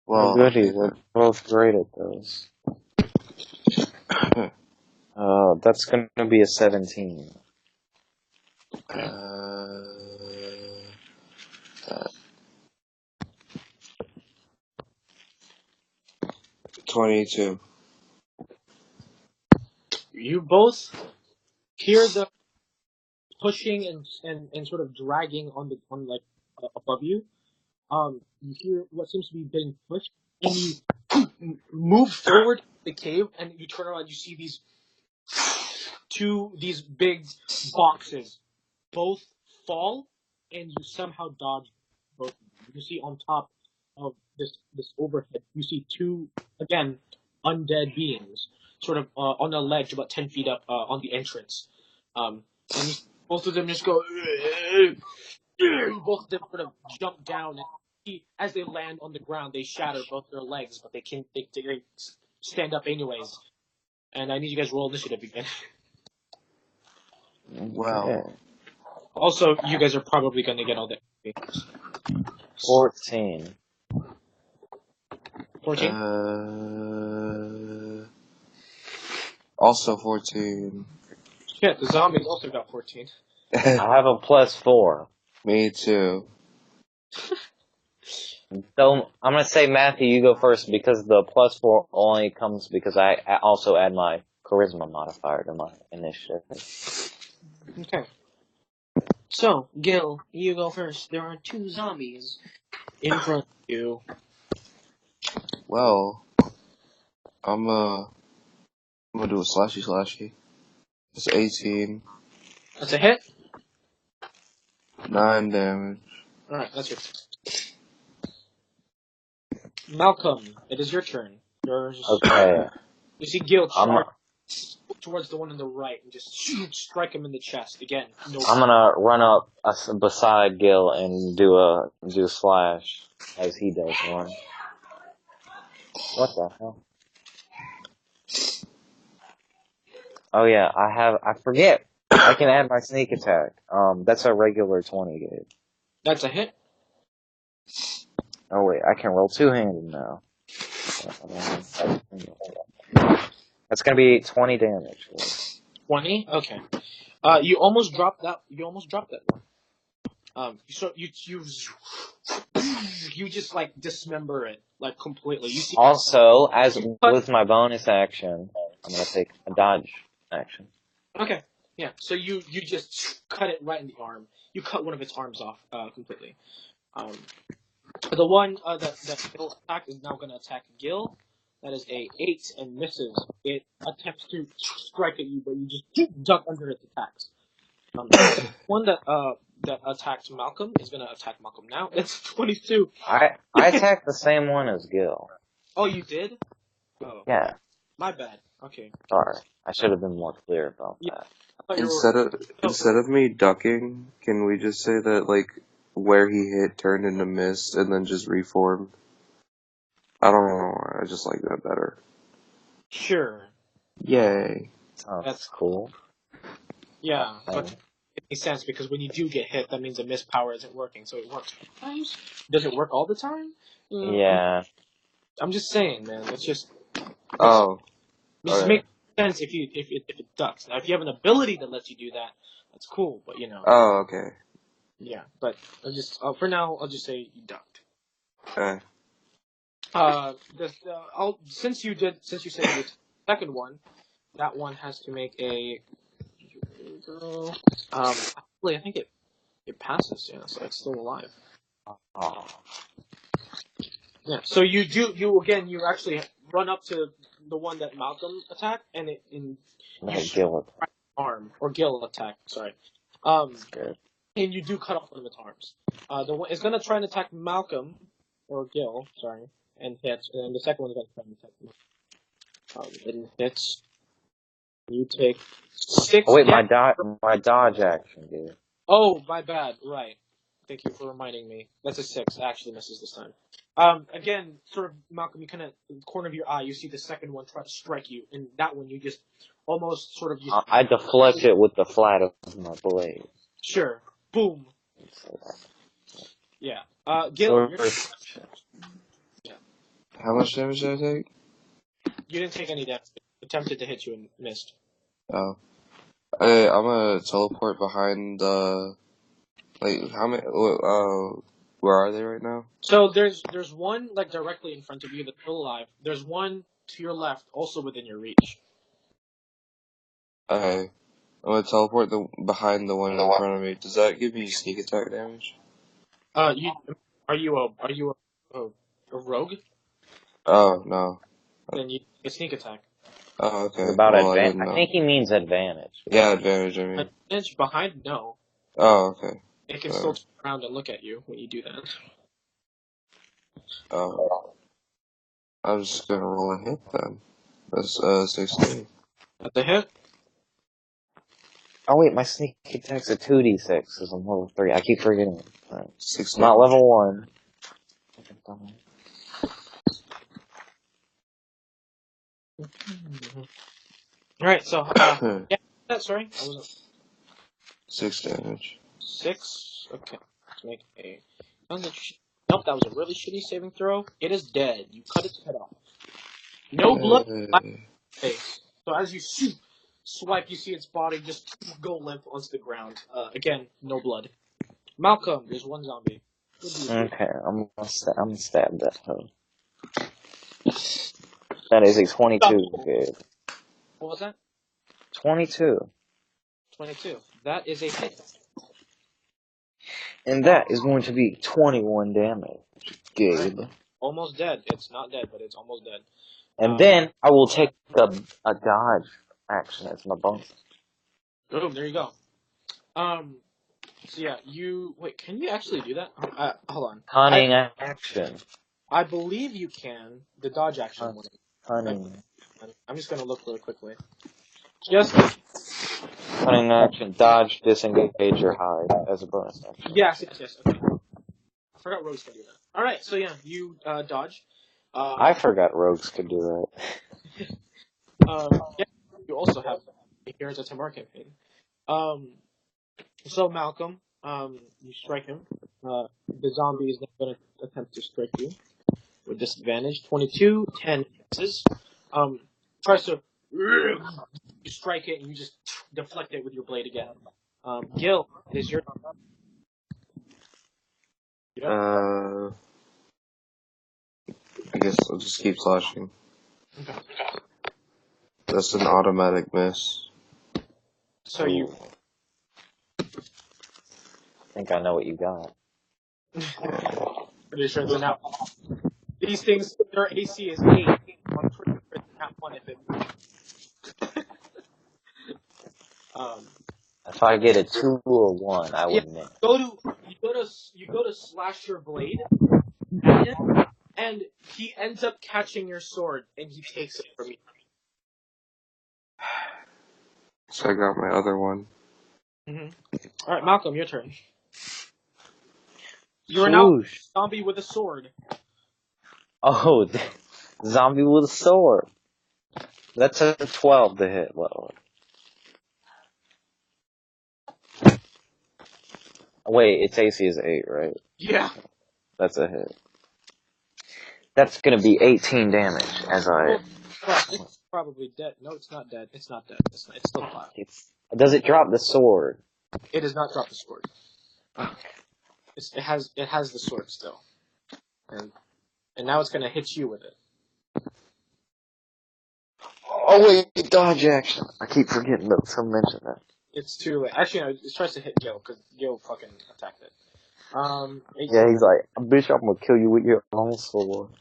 Oh, Well, goody, we're both great at those. That's gonna be a 17. 22. You both hear the pushing and sort of dragging on above you. You hear what seems to be being pushed, and you move forward the cave, and you turn around. You see these big boxes, both fall, and you somehow dodge both of them. You see on top of this overhead, you see two again undead beings, sort of on a ledge about 10 feet up on the entrance, and both of them just go. Both of them sort of jump down, and as they land on the ground, they shatter both their legs, but they stand up anyways. And I need you guys to roll initiative again. Well, Also, you guys are probably going to get all that. 14. 14? Also 14. Shit, the zombies also got 14. I have a +4. Me too. So I'm gonna say, Matthew, you go first because the +4 only comes because I also add my charisma modifier to my initiative. Okay. So, Gil, you go first. There are two zombies in front of you. Well, I'm gonna do a slashy. It's 18. That's a hit? 9 damage. Alright, that's your turn. Malcolm, it is your turn. Okay. You see Gil I'm charge towards the one on the right and just strike him in the chest. Again, no. I'm gonna run up beside Gil and do a slash as he does one. What the hell? Oh yeah, I forget. I can add my sneak attack. That's a regular 20 gauge. That's a hit. Oh wait, I can roll two-handed now. That's gonna be 20 damage. 20? Okay. You almost dropped that one. You just like dismember it like completely. You see. Also, as with my bonus action, I'm gonna take a dodge action. Okay. Yeah. So you just cut it right in the arm. You cut one of its arms off completely. The one that Gil attack is now gonna attack Gil. That is a 8 and misses. It attempts to strike at you, but you just duck under its attacks. The one that attacked Malcolm is gonna attack Malcolm now. It's 22. I attacked the same one as Gil. Oh, you did? Oh. Yeah. My bad. Okay. Sorry, I should have been more clear about that. Instead of me ducking, can we just say that like where he hit turned into mist and then just reformed? I don't know. I just like that better. Sure. Yay. That's cool. Yeah, but it makes sense because when you do get hit, that means the mist power isn't working, so it works sometimes. Does it work all the time? Yeah. I'm just saying, man. It's just. Oh. It just makes sense if it ducks. Now, if you have an ability that lets you do that, that's cool. But Oh, okay. Yeah, but for now, I'll just say you ducked. Okay. Since you said the second one, that one has to make a. Actually, I think it passes. Yeah, so it's still alive. Oh. Yeah. So you actually run up to the one that Malcolm attacked, and arm or Gil attack. Sorry. That's good. And you do cut off one of its arms. The one it's gonna try and attack Malcolm or Gil. Sorry, and hits. And the second one is gonna try and attack Malcolm. It hits. You take 6. Oh wait, my dodge action, dude. Oh, my bad. Right. Thank you for reminding me. That's a 6. Actually misses this time. Again, sort of, Malcolm, you kind of, in the corner of your eye, you see the second one try to strike you, and that one you just almost sort of... I deflect it with the flat of my blade. Sure. Boom. Yeah. Gil, you're... Yeah. How much damage did I take? You didn't take any damage. Attempted to hit you and missed. Oh. Hey, I'm gonna teleport behind the... Like, how many... where are they right now? So there's one, like, directly in front of you that's still alive. There's one to your left, also within your reach. Okay. I'm gonna teleport behind the one in front of me. Does that give me sneak attack damage? Are you a rogue? Oh, no. Then you get sneak attack. Oh, okay. It's about well, advantage. I think he means advantage. Yeah, advantage, I mean. Advantage behind? No. Oh, okay. It can still turn around and look at you when you do that. Oh. I'm just gonna roll a hit then. That's 16. At the hit? Oh wait, my sneak attack's a 2d6 because I'm level 3. I keep forgetting. Right. 6 I'm not level 1. Alright, so, yeah, sorry, I wasn't... 6 damage. 6? Okay, let's make a... Nope, that was a really shitty saving throw. It is dead. You cut its head off. No blood in its face. So as you swipe, you see its body just go limp onto the ground. Again, no blood. Malcolm, there's one zombie. Okay, I'm gonna stab that hoe. That is a 22, good. What was that? 22. 22. That is a hit. And that is going to be 21 damage, Gabe. Almost dead. It's not dead, but it's almost dead. And then I will take a dodge action as my bonus. Boom, there you go. So yeah, wait, can you actually do that? Hold on. Cunning action. I believe you can. The dodge action one. Cunning. I'm just gonna look really quickly. Just Cunning action. Dodge, disengage, or hide as a bonus action. yes. Okay. I forgot rogues can do that. All right, so yeah, you dodge. I forgot rogues could do that. Yeah, you also have here's a Tamar campaign. So Malcolm, you strike him. The zombie is not going to attempt to strike you with disadvantage. 22, 10 misses. Tries to you strike it and you just deflect it with your blade again. Gil, it is your I guess I'll just keep slashing. Okay. That's an automatic miss. So you I think I know what you got. pretty sure it's an out. These things, their AC is 8. I'm pretty sure it's not 1 if it. If I get a 2 or 1, I would miss. You go to slash your blade at him, and he ends up catching your sword, and he takes it from you. So I got my other one. Mm-hmm. All right, Malcolm, your turn. You are now a zombie with a sword. Oh, zombie with a sword. That's a 12 to hit. Well, wait, its AC is 8, right? Yeah. That's a hit. That's gonna be 18 damage as I... It's probably dead. No, it's not dead. It's not dead. It's still alive. Does it drop the sword? It does not drop the sword. It has the sword still. And now it's gonna hit you with it. Oh wait, dodge action. I keep forgetting to mention that. It's too late. Actually, no, it tries to hit Gil, because Gil fucking attacked it. Yeah, he's like, bitch, I'm gonna kill you with your own sword.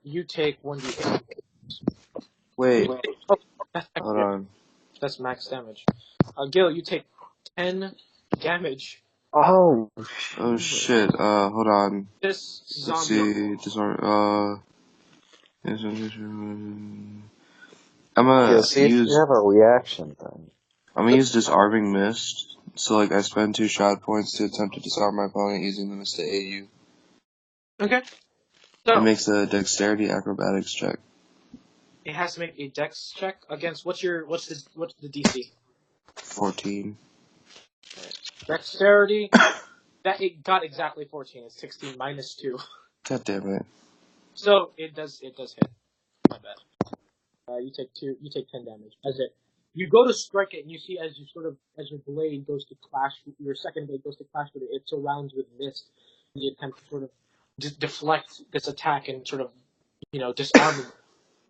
You take 1d8. Wait, Oh, hold on. That's max damage. Gil, you take 10 damage. Oh, Oh shit, hold on. This Let's zombie. see, I'm yeah, gonna see if you have a reaction thing. disarming mist. So like I spend 2 shot points to attempt to disarm my opponent using the mist to aid you. Okay. It So makes a dexterity acrobatics check. it has to make a dex check against what's the DC? 14. Dexterity. That it got exactly 14. It's 16 minus 2. God damn it. So it does hit. My bad. You take 10 damage. You go to strike it, and you see as your blade goes to clash, your second blade goes to clash with it. It surrounds with mist. And you attempt to sort of deflect this attack and sort of disarm it.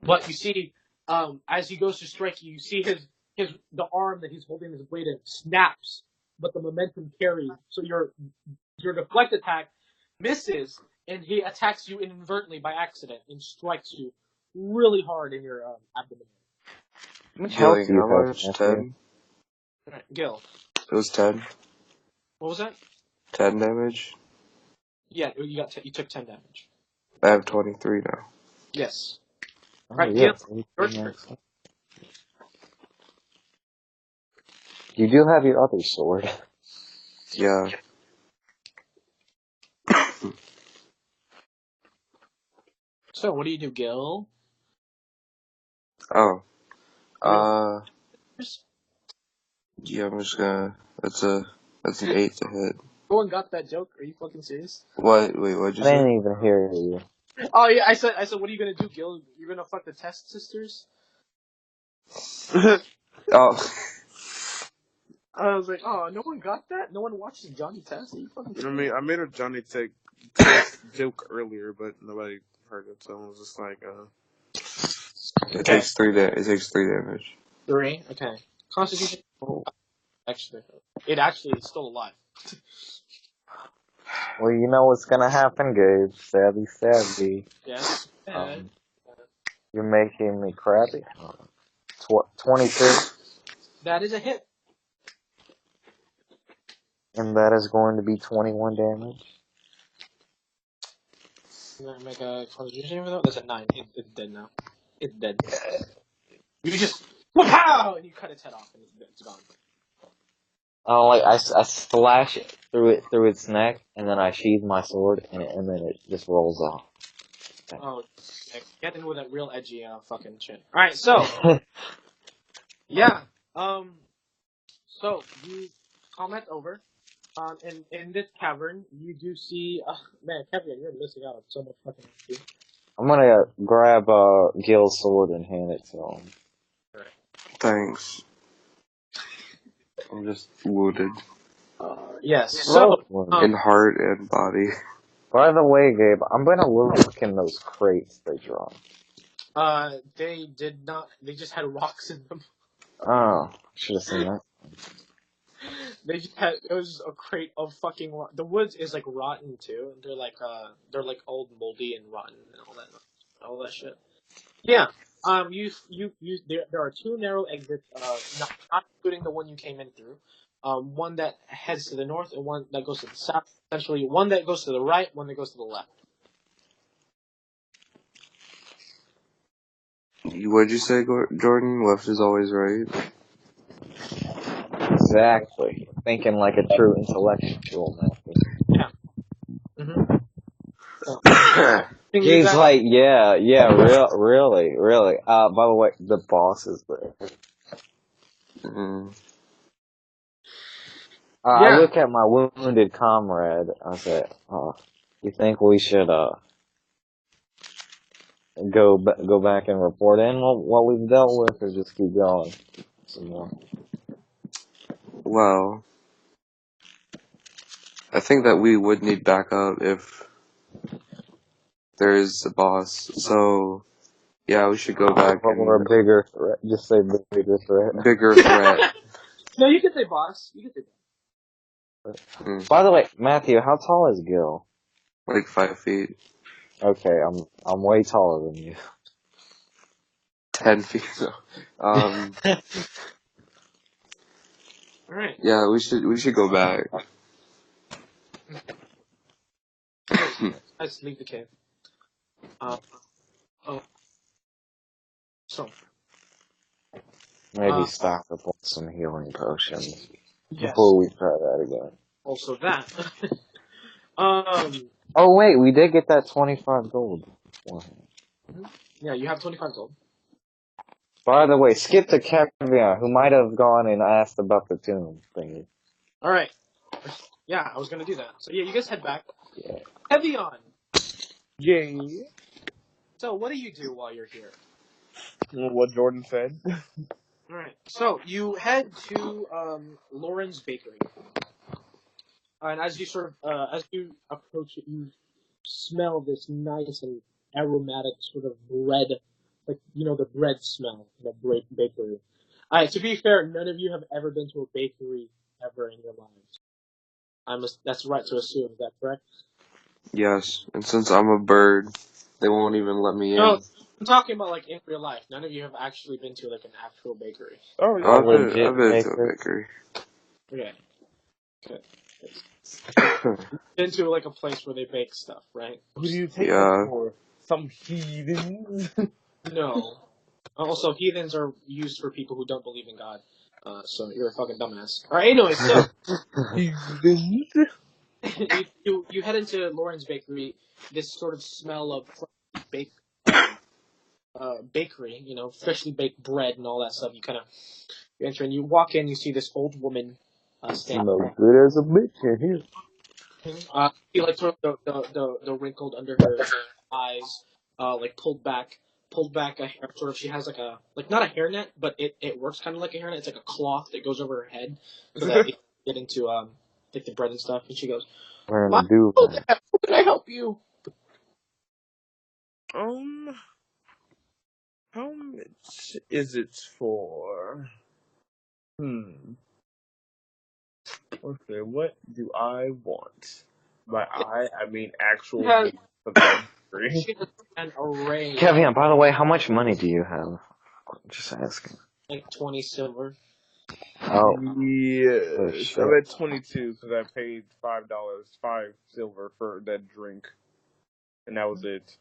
But you see, as he goes to strike you, see the arm that he's holding his blade in snaps, but the momentum carries. So your deflect attack misses, and he attacks you inadvertently by accident and strikes you really hard in your abdomen. How much health do you How have, much? Matthew? 10? Right, Gil, It was 10. what was that? 10 damage? Yeah, you took 10 damage. I have 23 now. Yes. Oh, Right, yeah. Gil, your turn. You do have your other sword. Yeah. So, what do you do, Gil? Oh. Just Yeah, I'm just gonna. That's an 8 to hit. no one got that joke. Are you fucking serious? What? Wait, what'd you I say? didn't even hear you. Oh yeah, I said, what are you gonna do, Gil? You're gonna fuck the Test Sisters? Oh. I was like, oh, no one got that? No one watched Johnny Test? Are you fucking I serious? made a Johnny Test joke earlier, but nobody heard it, so I was just like, It Okay. takes 3 damage. 3? Okay. Constitution? Actually, it's still alive. Well, you know what's gonna happen, Gabe. Sadly. Yes. You're making me crappy. 22, That is a hit. and that is going to be 21 damage. I'm gonna make a constitution for that. That's a 9. It's dead now. It's dead. You just pow, and you cut its head off, and it's gone. Oh, like I slash it through its neck, and then I sheathe my sword, and then it just rolls off. Oh, get in with that real edgy fucking shit. All right, so yeah, so you comment over. In this cavern, you do see. Man, Kevin, you're missing out on so much fucking XP. I'm gonna grab Gil's sword and hand it to him. Thanks. I'm just wounded. Yes. So, In heart and body. By the way, Gabe, I'm gonna look in those crates they dropped. they did not. They just had rocks in them. Oh, should have seen that. They just had. It was a crate of fucking. The woods is like rotten too. They're like old, moldy, and rotten, and all that shit. Yeah. There are 2 narrow exits. Not including the one you came in through. One that heads to the north and one that goes to the south. Essentially, one that goes to the right, one that goes to the left. What'd you say, Jordan? Left is always right. Exactly. Thinking like a true intellectual, man. Yeah. Mm-hmm. So, Gabe's like, yeah, really. By the way, the boss is there. Mm. I look at my wounded comrade. I say, you think we should go back and report in what we've dealt with, or just keep going some more? Well, I think that we would need backup if there is a boss. So, yeah, we should go back Or a bigger threat. Just say bigger threat. Bigger threat. No, you can say boss. You can say boss. By the way, Matthew, how tall is Gil? Like 5 feet. Okay, I'm way taller than you. 10 feet. All right. Yeah, we should go back. Let's leave the cave. Uh, oh, so Maybe stock up on some healing potions yes. before we try that again. Also that. Oh wait, we did get that 25 gold. Yeah, you have 25 gold. By the way, skip to Caviar, who might have gone and asked about the tomb thingy. All right. Yeah, I was gonna do that. So yeah, you guys head back. Yeah. Heavy on. Yay. So what do you do while you're here? What Jordan said. All right. So you head to Lauren's Bakery, and as you as you approach it, you smell this nice and aromatic sort of bread, like the bread smell in a great bakery. All right. To be fair, none of you have ever been to a bakery ever in your lives. That's right to assume. Is that correct? Yes, and since I'm a bird, they won't even let me in. No, I'm talking about like in real life. None of you have actually been to like an actual bakery. Oh, yeah. I've been to a bakery. Okay. Good. Been to like a place where they bake stuff, right? Who do you take Yeah. this for? Some heathens? No. Also, heathens are used for people who don't believe in God. So you're a fucking dumbass. All right. Anyway, so Heathens? you head into Lauren's Bakery. This sort of smell of baked bakery, freshly baked bread and all that stuff. You enter and you walk in. You see this old woman standing. No good as a bitch in here. You like sort of the wrinkled under her eyes, like pulled back a hair. Sort of, she has like not a hairnet, but it works kind of like a hairnet. It's like a cloth that goes over her head so that it can get into like the bread and stuff. And she goes, Wearing "My a do how can I help you?" How much is it for? Okay, what do I want? By I mean actual She has, beef of that bakery. she has an array, Kevin, by the way, how much money do you have? Just asking. like 20 silver. Oh Yes, shit. I'm at 22 because I paid $5, 5 silver for that drink, and that was it.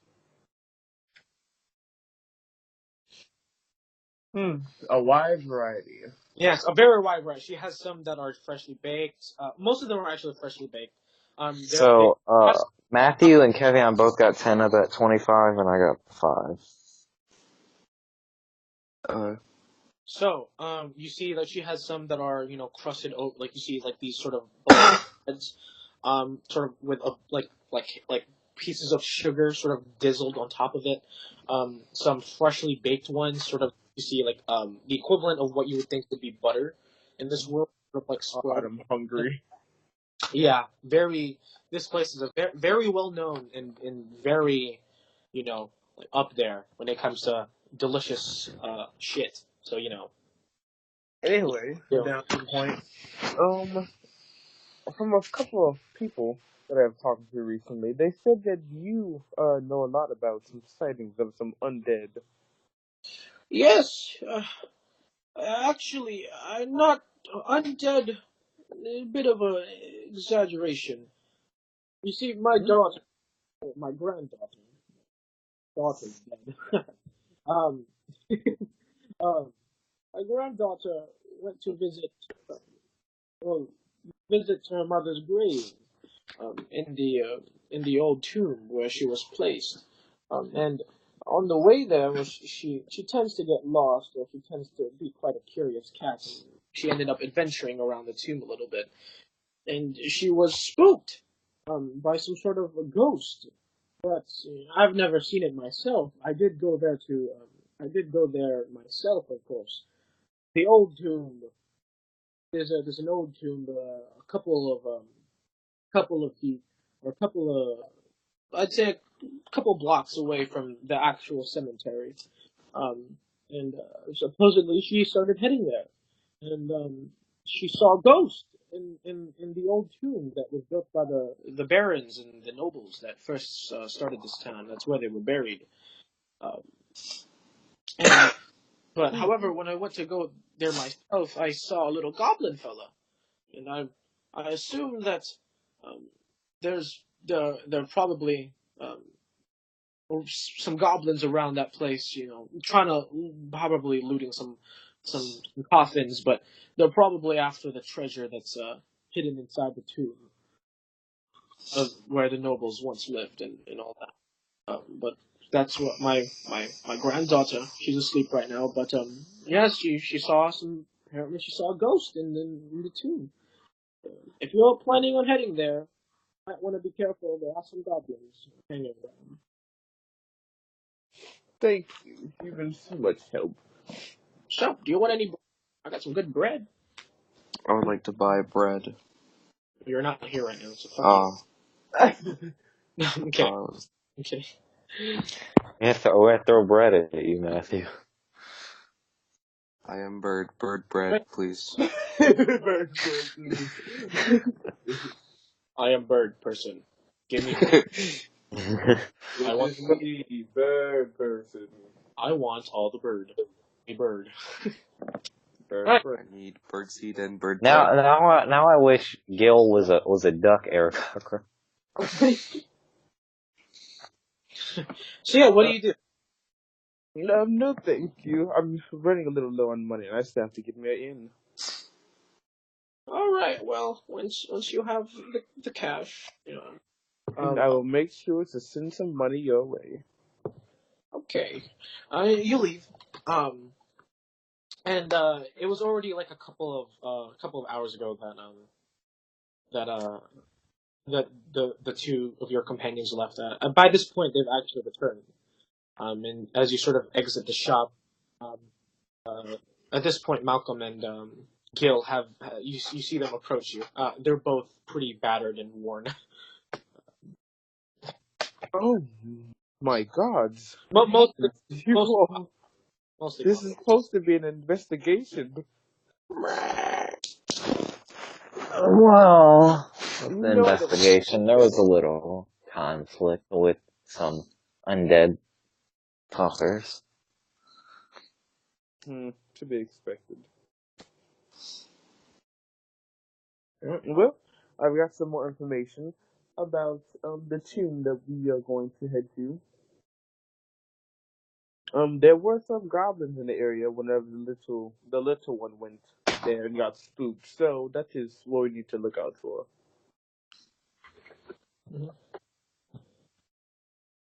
A wide variety. Yes, a very wide variety. She has some that are freshly baked. Most of them are actually freshly baked. So, Matthew and Kevin both got 10 of that 25, and I got 5. So, you see that she has some that are, crusted oat, like you see, like these sort of breads, sort of with like pieces of sugar sort of dizzled on top of it. Some freshly baked ones, sort of you see like the equivalent of what you would think would be butter in this world, sort of like God, spread. I'm hungry. Yeah, very. This place is a very, very well known and very, like up there when it comes to delicious shit. So Anyway, yeah. down to the point. From a couple of people that I've talked to recently, they said that you know a lot about some sightings of some undead. Yes, actually, I'm not undead. A bit of a exaggeration. You see, my daughter, my daughter's dead. um, um, my granddaughter went to well, visit her mother's grave in the old tomb where she was placed. And on the way there, she tends to get lost, or she tends to be quite a curious cat. And she ended up adventuring around the tomb a little bit, and she was spooked by some sort of a ghost. But I've never seen it myself. I did go there myself, of course. The old tomb. There's an old tomb, couple of feet, or a couple of, I'd say a couple blocks away from the actual cemetery. And supposedly she started heading there, and she saw a ghost in the old tomb that was built by the barons and the nobles that first started this town. That's where they were buried. Um, and But however, when I went to go there myself, I saw a little goblin fella and I assume that um, there are probably some goblins around that place, trying to probably looting some coffins, but they're probably after the treasure that's hidden inside the tomb of where the nobles once lived and all that. But that's what my granddaughter. She's asleep right now, but yes, she saw some. Apparently, she saw a ghost in the tomb. If you're planning on heading there, you might want to be careful. There are some goblins hanging around. Thank you. You've been so much help. So, do you want any? I got some good bread. I would like to buy bread. You're not here right now, so fuck Uh, you. Okay, uh, okay. We have to throw bread at you, Matthew. I am bird. Bird bread, please. Bird person. I am bird person. Give me. I want. It's me, bird person. I want all the bird. A bird. Bird Alright. person. I need bird seed and bird now, bread. now I wish Gil was a duck air cocker. So yeah, what do you do? No, thank you. I'm running a little low on money, and I still have to get me in. All right. Well, once you have the cash, And I will make sure to send some money your way. Okay. You leave. And it was already like a couple of hours ago that the two of your companions left. By this point, they've actually returned. And as you sort of exit the shop, um, at this point, Malcolm and Gil have you see them approach you. They're both pretty battered and worn. Oh my God! But mostly, You mostly, all, mostly. this is supposed to be an investigation. Well, with You the know that. investigation, there was a little conflict with some undead talkers. To be expected. Well, I've got some more information about the tomb that we are going to head to. There were some goblins in the area whenever the little one went there and got spooked. So that is what we need to look out for.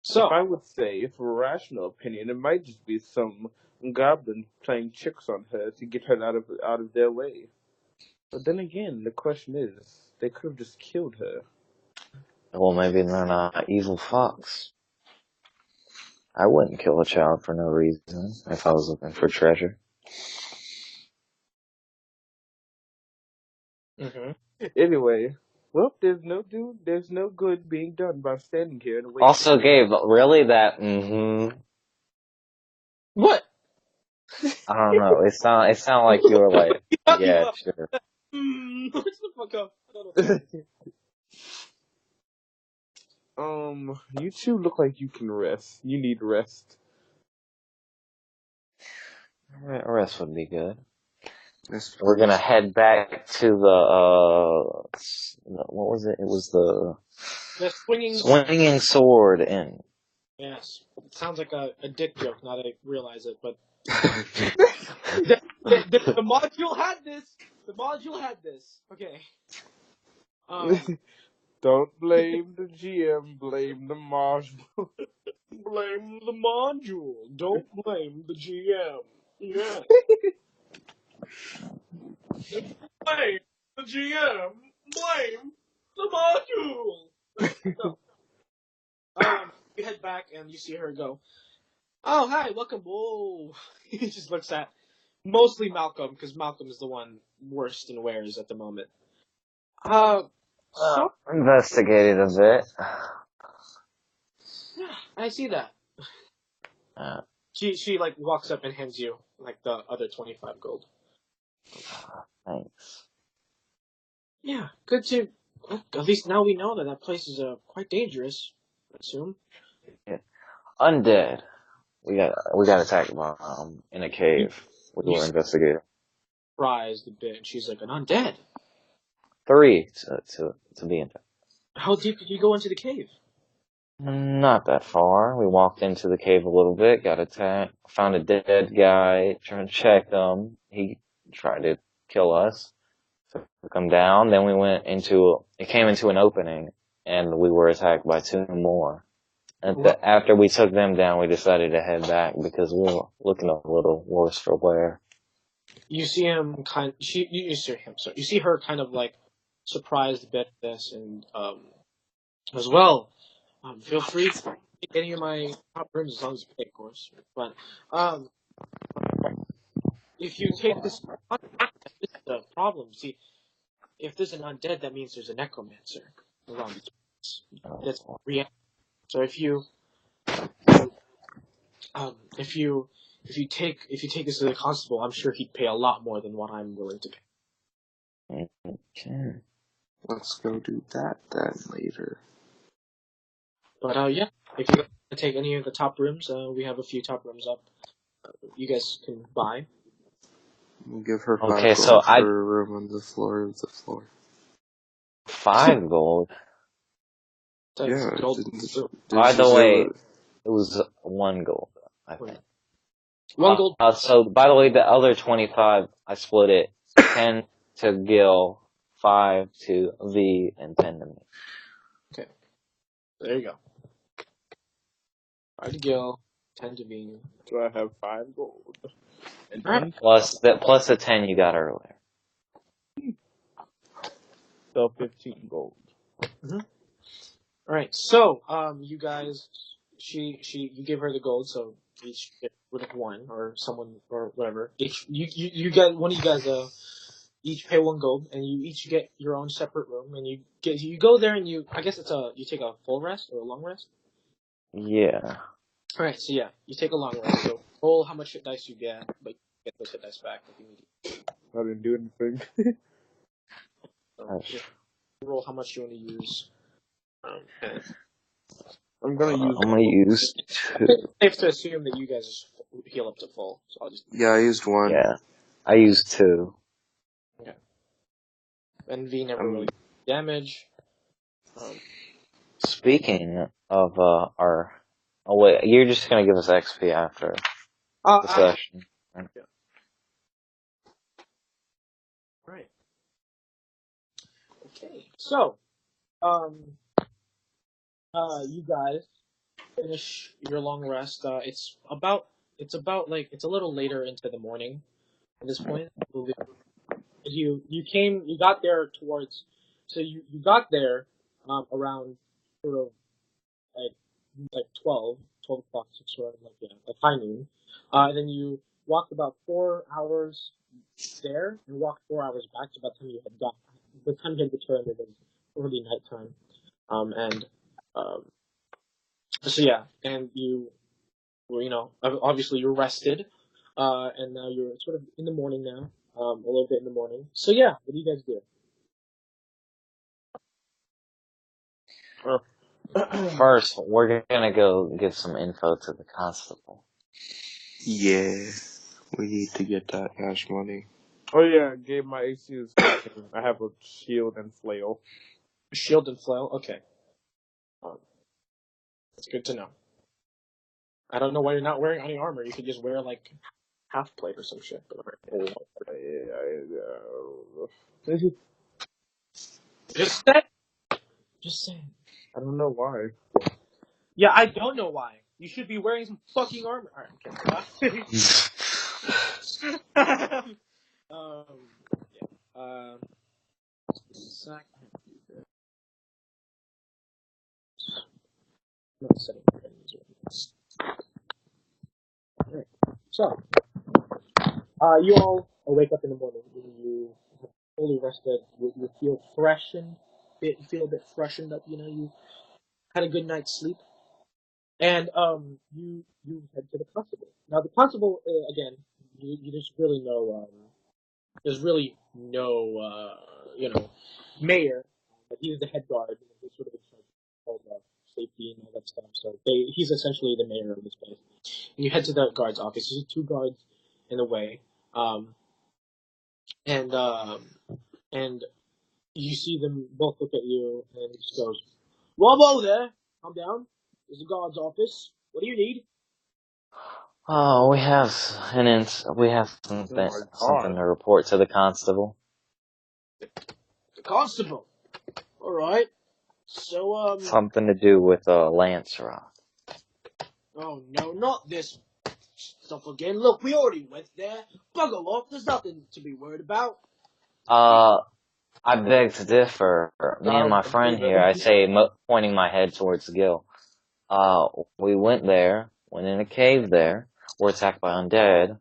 So, If I would say, if a rational opinion, it might just be some goblin playing tricks on her to get her out of their way. But then again, the question is, they could have just killed her. Well, maybe they're not evil fox. I wouldn't kill a child for no reason if I was looking for treasure. Anyway, well, there's no good being done by standing here and waiting. Also, Gabe, really that what? I don't know. It sound like you were like, yeah, sure. What's the fuck up? You two look like you can rest. You need rest. Rest would be good. Yes, We're gonna head back to the what was it? It was the swinging sword inn. Yes, it sounds like a dick joke. Now that I realize it, but the module had this. The module had this. Okay. Don't blame the GM. Blame the module. Blame the module. Don't blame the GM. Yeah. Blame the GM. Blame the module. So, you head back and you see her go. Oh, hi, welcome. Whoa. He just looks at mostly Malcolm because Malcolm is the one worst in wares at the moment. So Investigated a bit. I see that. She like walks up and hands you like the other 25 gold. Thanks. Yeah, good to. At least now we know that place is quite dangerous. I assume. Yeah. Undead. We got attacked by in a cave. We were investigating. Surprised a bit. And she's like an undead. 3 to be in. How deep did you go into the cave? Not that far. We walked into the cave a little bit, got attacked, found a dead guy, trying to check him. He tried to kill us, took him down. Then we it came into an opening, and we were attacked by 2 more. After we took them down, we decided to head back because we were looking a little worse for wear. You see him you see him. Sorry, you see her kind of like surprised a bit at this, and as well. Feel free to take any of my top rooms as long as you pay, of course. But if you take this, this is the problem. See, if there's an undead, that means there's a necromancer around the place. That's real. So if you take this to the constable, I'm sure he'd pay a lot more than what I'm willing to pay. Okay. Let's go do that then later. But yeah, if you take any of the top rooms, we have a few top rooms up. You guys can buy. We'll give her 5 Okay, gold so for a room on the floor of the floor. 5 gold. Yeah. By the way, it was 1 gold, I think. 1 gold. So, by the way, the other 25, I split it 10 to Gil, 5 to V, and 10 to me. Okay. There you go. 5 to Gil, 10 to V. So I have 5 gold. And Alright. Plus the 10 you got earlier. So 15 gold. Mm-hmm. Alright, so, you guys, you give her the gold, so each get rid of 1, or someone, or whatever. You get, one of you guys, each pay 1 gold, and you each get your own separate room, and you go there and you take a full rest, or a long rest? Yeah. Alright, so yeah, you take a long rest, so roll how much hit dice you get, but you get those hit dice back if you need it. I didn't do anything. So, yeah, roll how much you want to use. I'm gonna use 2. It's safe to assume that you guys heal up to full, so I'll just... Yeah, I used 1. Yeah. I used 2. Okay. And V never really damage. Speaking of our... Oh wait, you're just gonna give us XP after the session. Yeah. Right. Okay. So, you guys finish your long rest. It's a little later into the morning at this point. You got there towards, so you got there, around sort of like 12 o'clock, sort of like high noon. And then you walked about 4 hours there and walked 4 hours back. So by the time you had returned, it was early nighttime. So yeah, and obviously you're rested, and now you're sort of in the morning now, a little bit in the morning. So yeah, what do you guys do? First, we're gonna go give some info to the constable. Yeah. We need to get that cash money. Oh yeah, gave my AC is 15. I have a shield and flail. Shield and flail? Okay. That's good to know. I don't know why you're not wearing any armor. You could just wear, like, half plate or some shit. But Just saying. I don't know why. Yeah, I don't know why. You should be wearing some fucking armor. Alright, okay. Yeah. Sec. Not setting for enemies. Alright. So, you all wake up in the morning. You fully rested. You feel freshened. You feel a bit freshened up. You had a good night's sleep. And you head to the constable. Now the constable, again, you just really know. There's really no mayor, but he's the head guard. He's sort of in charge of safety and all that stuff. So he's essentially the mayor of this place. And you head to the guard's office. There's 2 guards in the way, and You see them both look at you, and just goes, "Whoa there! Calm down. This is the guard's office. What do you need?" Oh, we have Oh something my to report to the constable. The constable. All right. So Something to do with Lance Rock. oh no, not this stuff again. Look, we already went there. Bugger off. There's nothing to be worried about. I beg to differ. Me and my friend here, I say, pointing my head towards Gil. We went in a cave there. We're attacked by undead.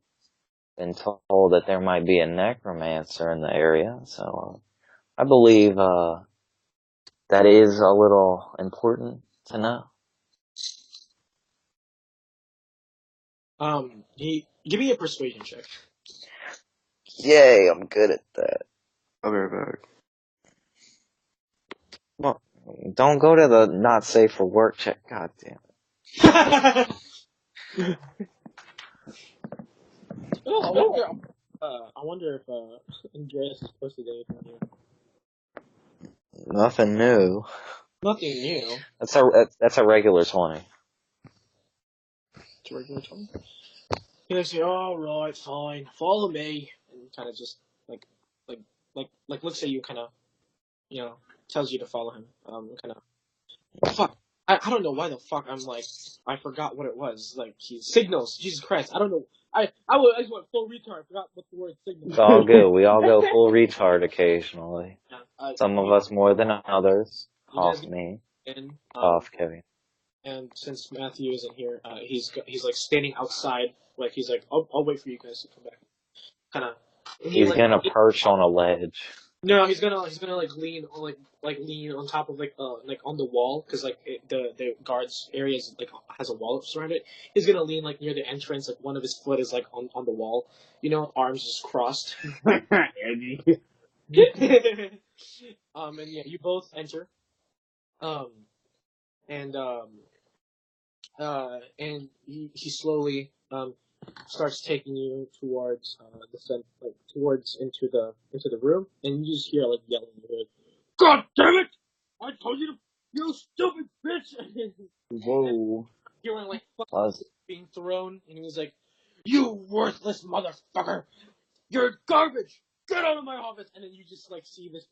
Been told that there might be a necromancer in the area, so I believe that is a little important to know. Give me a persuasion check. Yay, I'm good at that. I'll be right back. Well, don't go to the not safe for work check. God damn it. Oh, I wonder if Andreas is posted anything here. Nothing new. Nothing new. That's a regular 20. It's a regular time. He'll say, "All right, fine, follow me," and kind of just like, looks at you, kind of, tells you to follow him. Kind of, fuck. I don't know why the fuck I'm like, I forgot what it was. Like, he signals. Jesus Christ, I don't know. I just went full retard. I forgot what the word signal. It's all good. We all go full retard occasionally. Yeah, Some of us more than others. you guys Cough get me. in, Cough Kevin. and since Matthew isn't here, he's like standing outside. Like he's like, I'll wait for you guys to come back. Kind of. He's gonna perch on a ledge. No, he's gonna like lean lean on top of like on the wall, because like the guards area is like has a wall surrounded it. He's gonna lean like near the entrance, like one of his foot is like on the wall, arms just crossed. Eddie. And yeah, you both enter. Um and he slowly starts taking you towards towards into the room, and you just hear like yelling in your head, "God damn it! I told you to, you stupid bitch!" Whoa. Hearing like Plus, being thrown, and he was like, "You worthless motherfucker! You're garbage! Get out of my office!" And then you just like see this,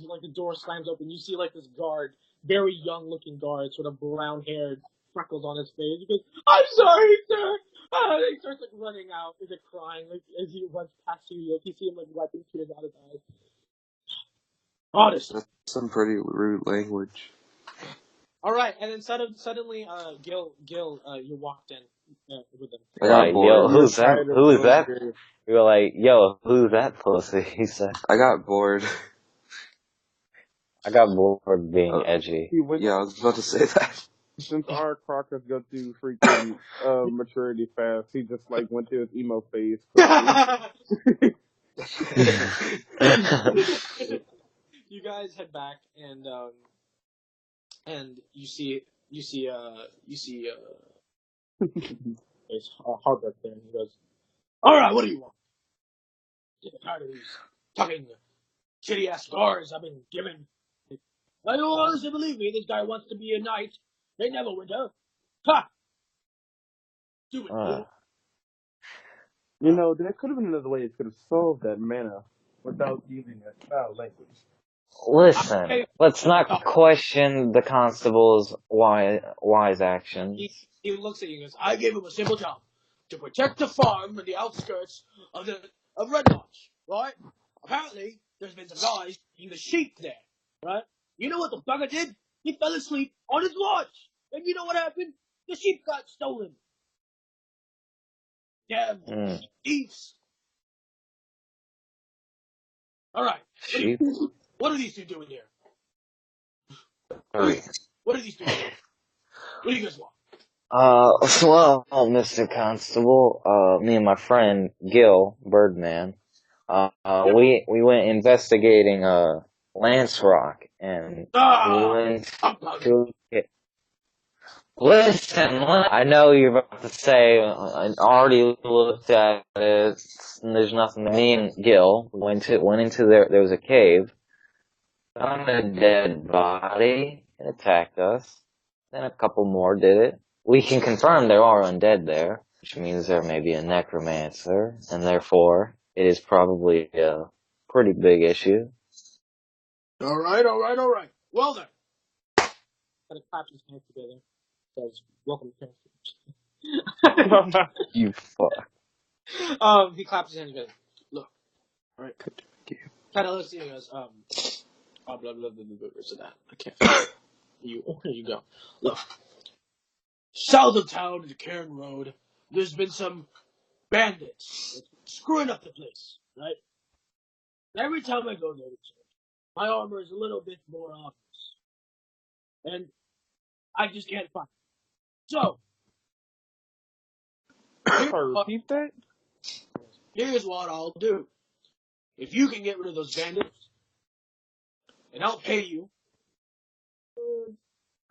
like the door slams open. You see like this guard, very young looking guard, sort of brown haired, freckles on his face. He goes, "I'm sorry, sir." And he starts like running out, he's like crying, like as he runs past you. Like you see him like wiping tears out his eyes. Honest. That's some pretty rude language. All right, and then suddenly, Gil, you walked in with him. I got like, bored. yo, who's that? Tired of Who is that? going We were like, yo, who's that pussy? He said. I got bored. I got bored being edgy. He went, Yeah, I was about to say that. since our Crockers go through freaking maturity fast, he just like went to his emo phase. You guys head back, and you see it's Harbert there, and he goes, "All right, what do you want? Get tired of these fucking shitty ass scars I've been given. I don't honestly believe me. This guy wants to be a knight. They never winter. Ha! Do it. You know, there could have been another way it could have solved that mana without using a foul language. Listen, let's not question the constable's wise actions. He looks at you and goes, "I gave him a simple job. To protect the farm in the outskirts of Red Larch, right? Apparently, there's been some guys eating the sheep there, right? You know what the bugger did? He fell asleep on his watch. And you know what happened? The sheep got stolen. Damn thieves. Alright. Sheep? What are these two doing here? Sorry. What are these two doing? What do you guys want?" Well, Mr. Constable, me and my friend Gil, Birdman, we went investigating, Lance Rock, and we went to, listen, I know you're about to say, I already looked at it, and there's nothing. Me and Gil went into there was a cave, found a dead body. It attacked us. Then a couple more did it. We can confirm there are undead there, which means there may be a necromancer, and therefore it is probably a pretty big issue. All right. Well then, kind of claps his hands together. Says, "Welcome to Kansas." You fuck. He claps his hands together. Look, all right. Good, thank you. Kind of looks at you and goes, blah blah blah blah blah. Where's that? I can't. Here you go. Look, south of town in the Cairn Road, there's been some bandits screwing up the place, right? Every time I go there, my armor is a little bit more obvious, and I just can't find it. So, Repeat that? here's what I'll do. If you can get rid of those bandits, and I'll pay you,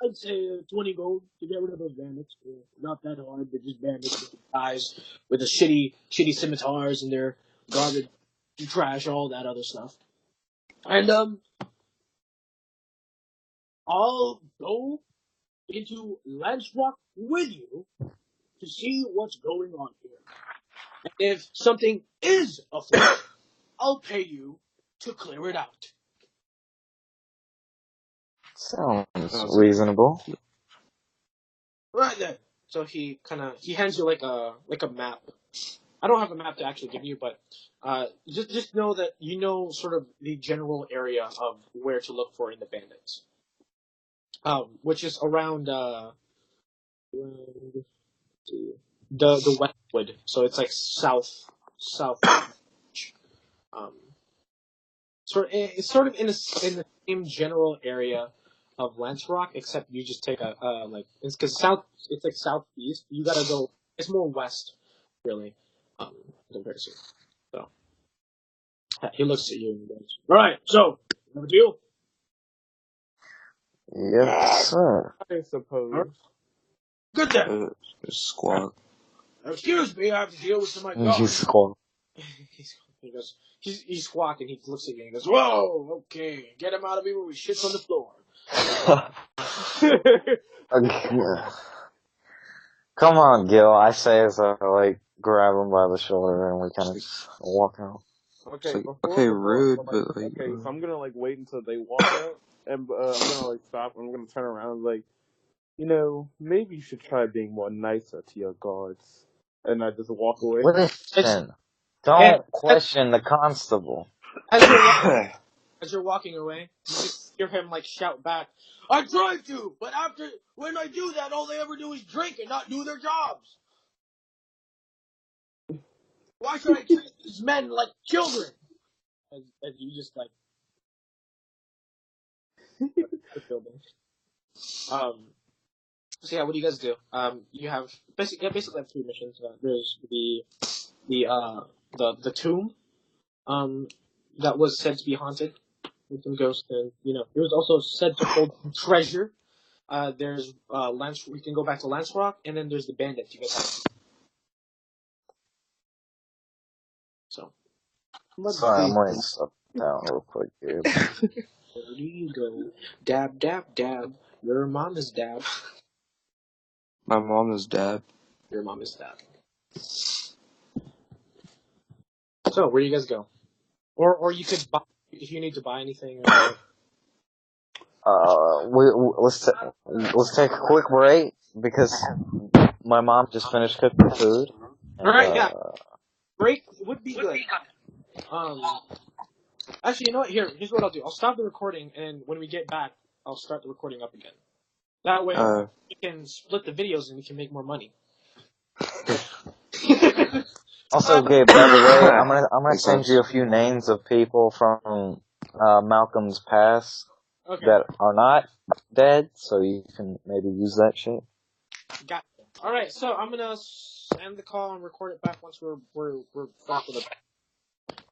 I'd say 20 gold to get rid of those bandits. Not that hard, but just bandits with guys with the shitty scimitars and their garbage, trash, all that other stuff. And I'll go into Larch with you to see what's going on here. And if something is afoot, I'll pay you to clear it out. Sounds reasonable. Right then. So he hands you like a map. I don't have a map to actually give you, but just know that you know sort of the general area of where to look for in the bandits. Which is around the Westwood, so it's like south. It's sort of in the same general area of Lance Rock, except you just take a it's because it's like southeast. You gotta go. It's more west, really, comparison. So he looks at you and goes, "All right, so you have a deal." Yes, sir. I suppose. Good then. Squawk. Excuse me, I have to deal with some of my You guards. squawk. He goes, he's squawking. He looks at you and he goes, "Whoa, okay, get him out of here when we shits on the floor." Okay. Come on, Gil. I say as I grab him by the shoulder and we kind of just walk out. Okay, Like, before okay, the door, rude, I'm but like. okay, so I'm gonna wait until they walk out, and I'm gonna stop. And I'm gonna turn around, maybe you should try being more nicer to your guards. And I just walk away. Listen, don't question the constable. As you're walking away, you just hear him shout back, "I tried to, but when I do that, all they ever do is drink and not do their jobs. Why should I treat these men like children?" As you just the building. So yeah, what do you guys do? You have basically have three missions. There's the tomb, that was said to be haunted with some ghosts, and it was also said to hold treasure. There's Lance. We can go back to Lance Rock, and then there's the bandits. You guys have. So Sorry, I'm writing stuff down real quick, dude. where do you go? Dab, dab, dab. Your mom is dab. My mom is dad. Your mom is dab. So where do you guys go? Or you could buy if you need to buy anything. Let's take a quick break because my mom just finished cooking food. And, All right, yeah. Break would be good. Actually, you know what? Here's what I'll do. I'll stop the recording, and when we get back, I'll start the recording up again. That way, we can split the videos and we can make more money. Also, Gabe, by the way, I'm gonna send you a few names of people from Malcolm's past that are not dead, so you can maybe use that shit. Got it. All right, so I'm gonna end the call and record it back once we're back with it.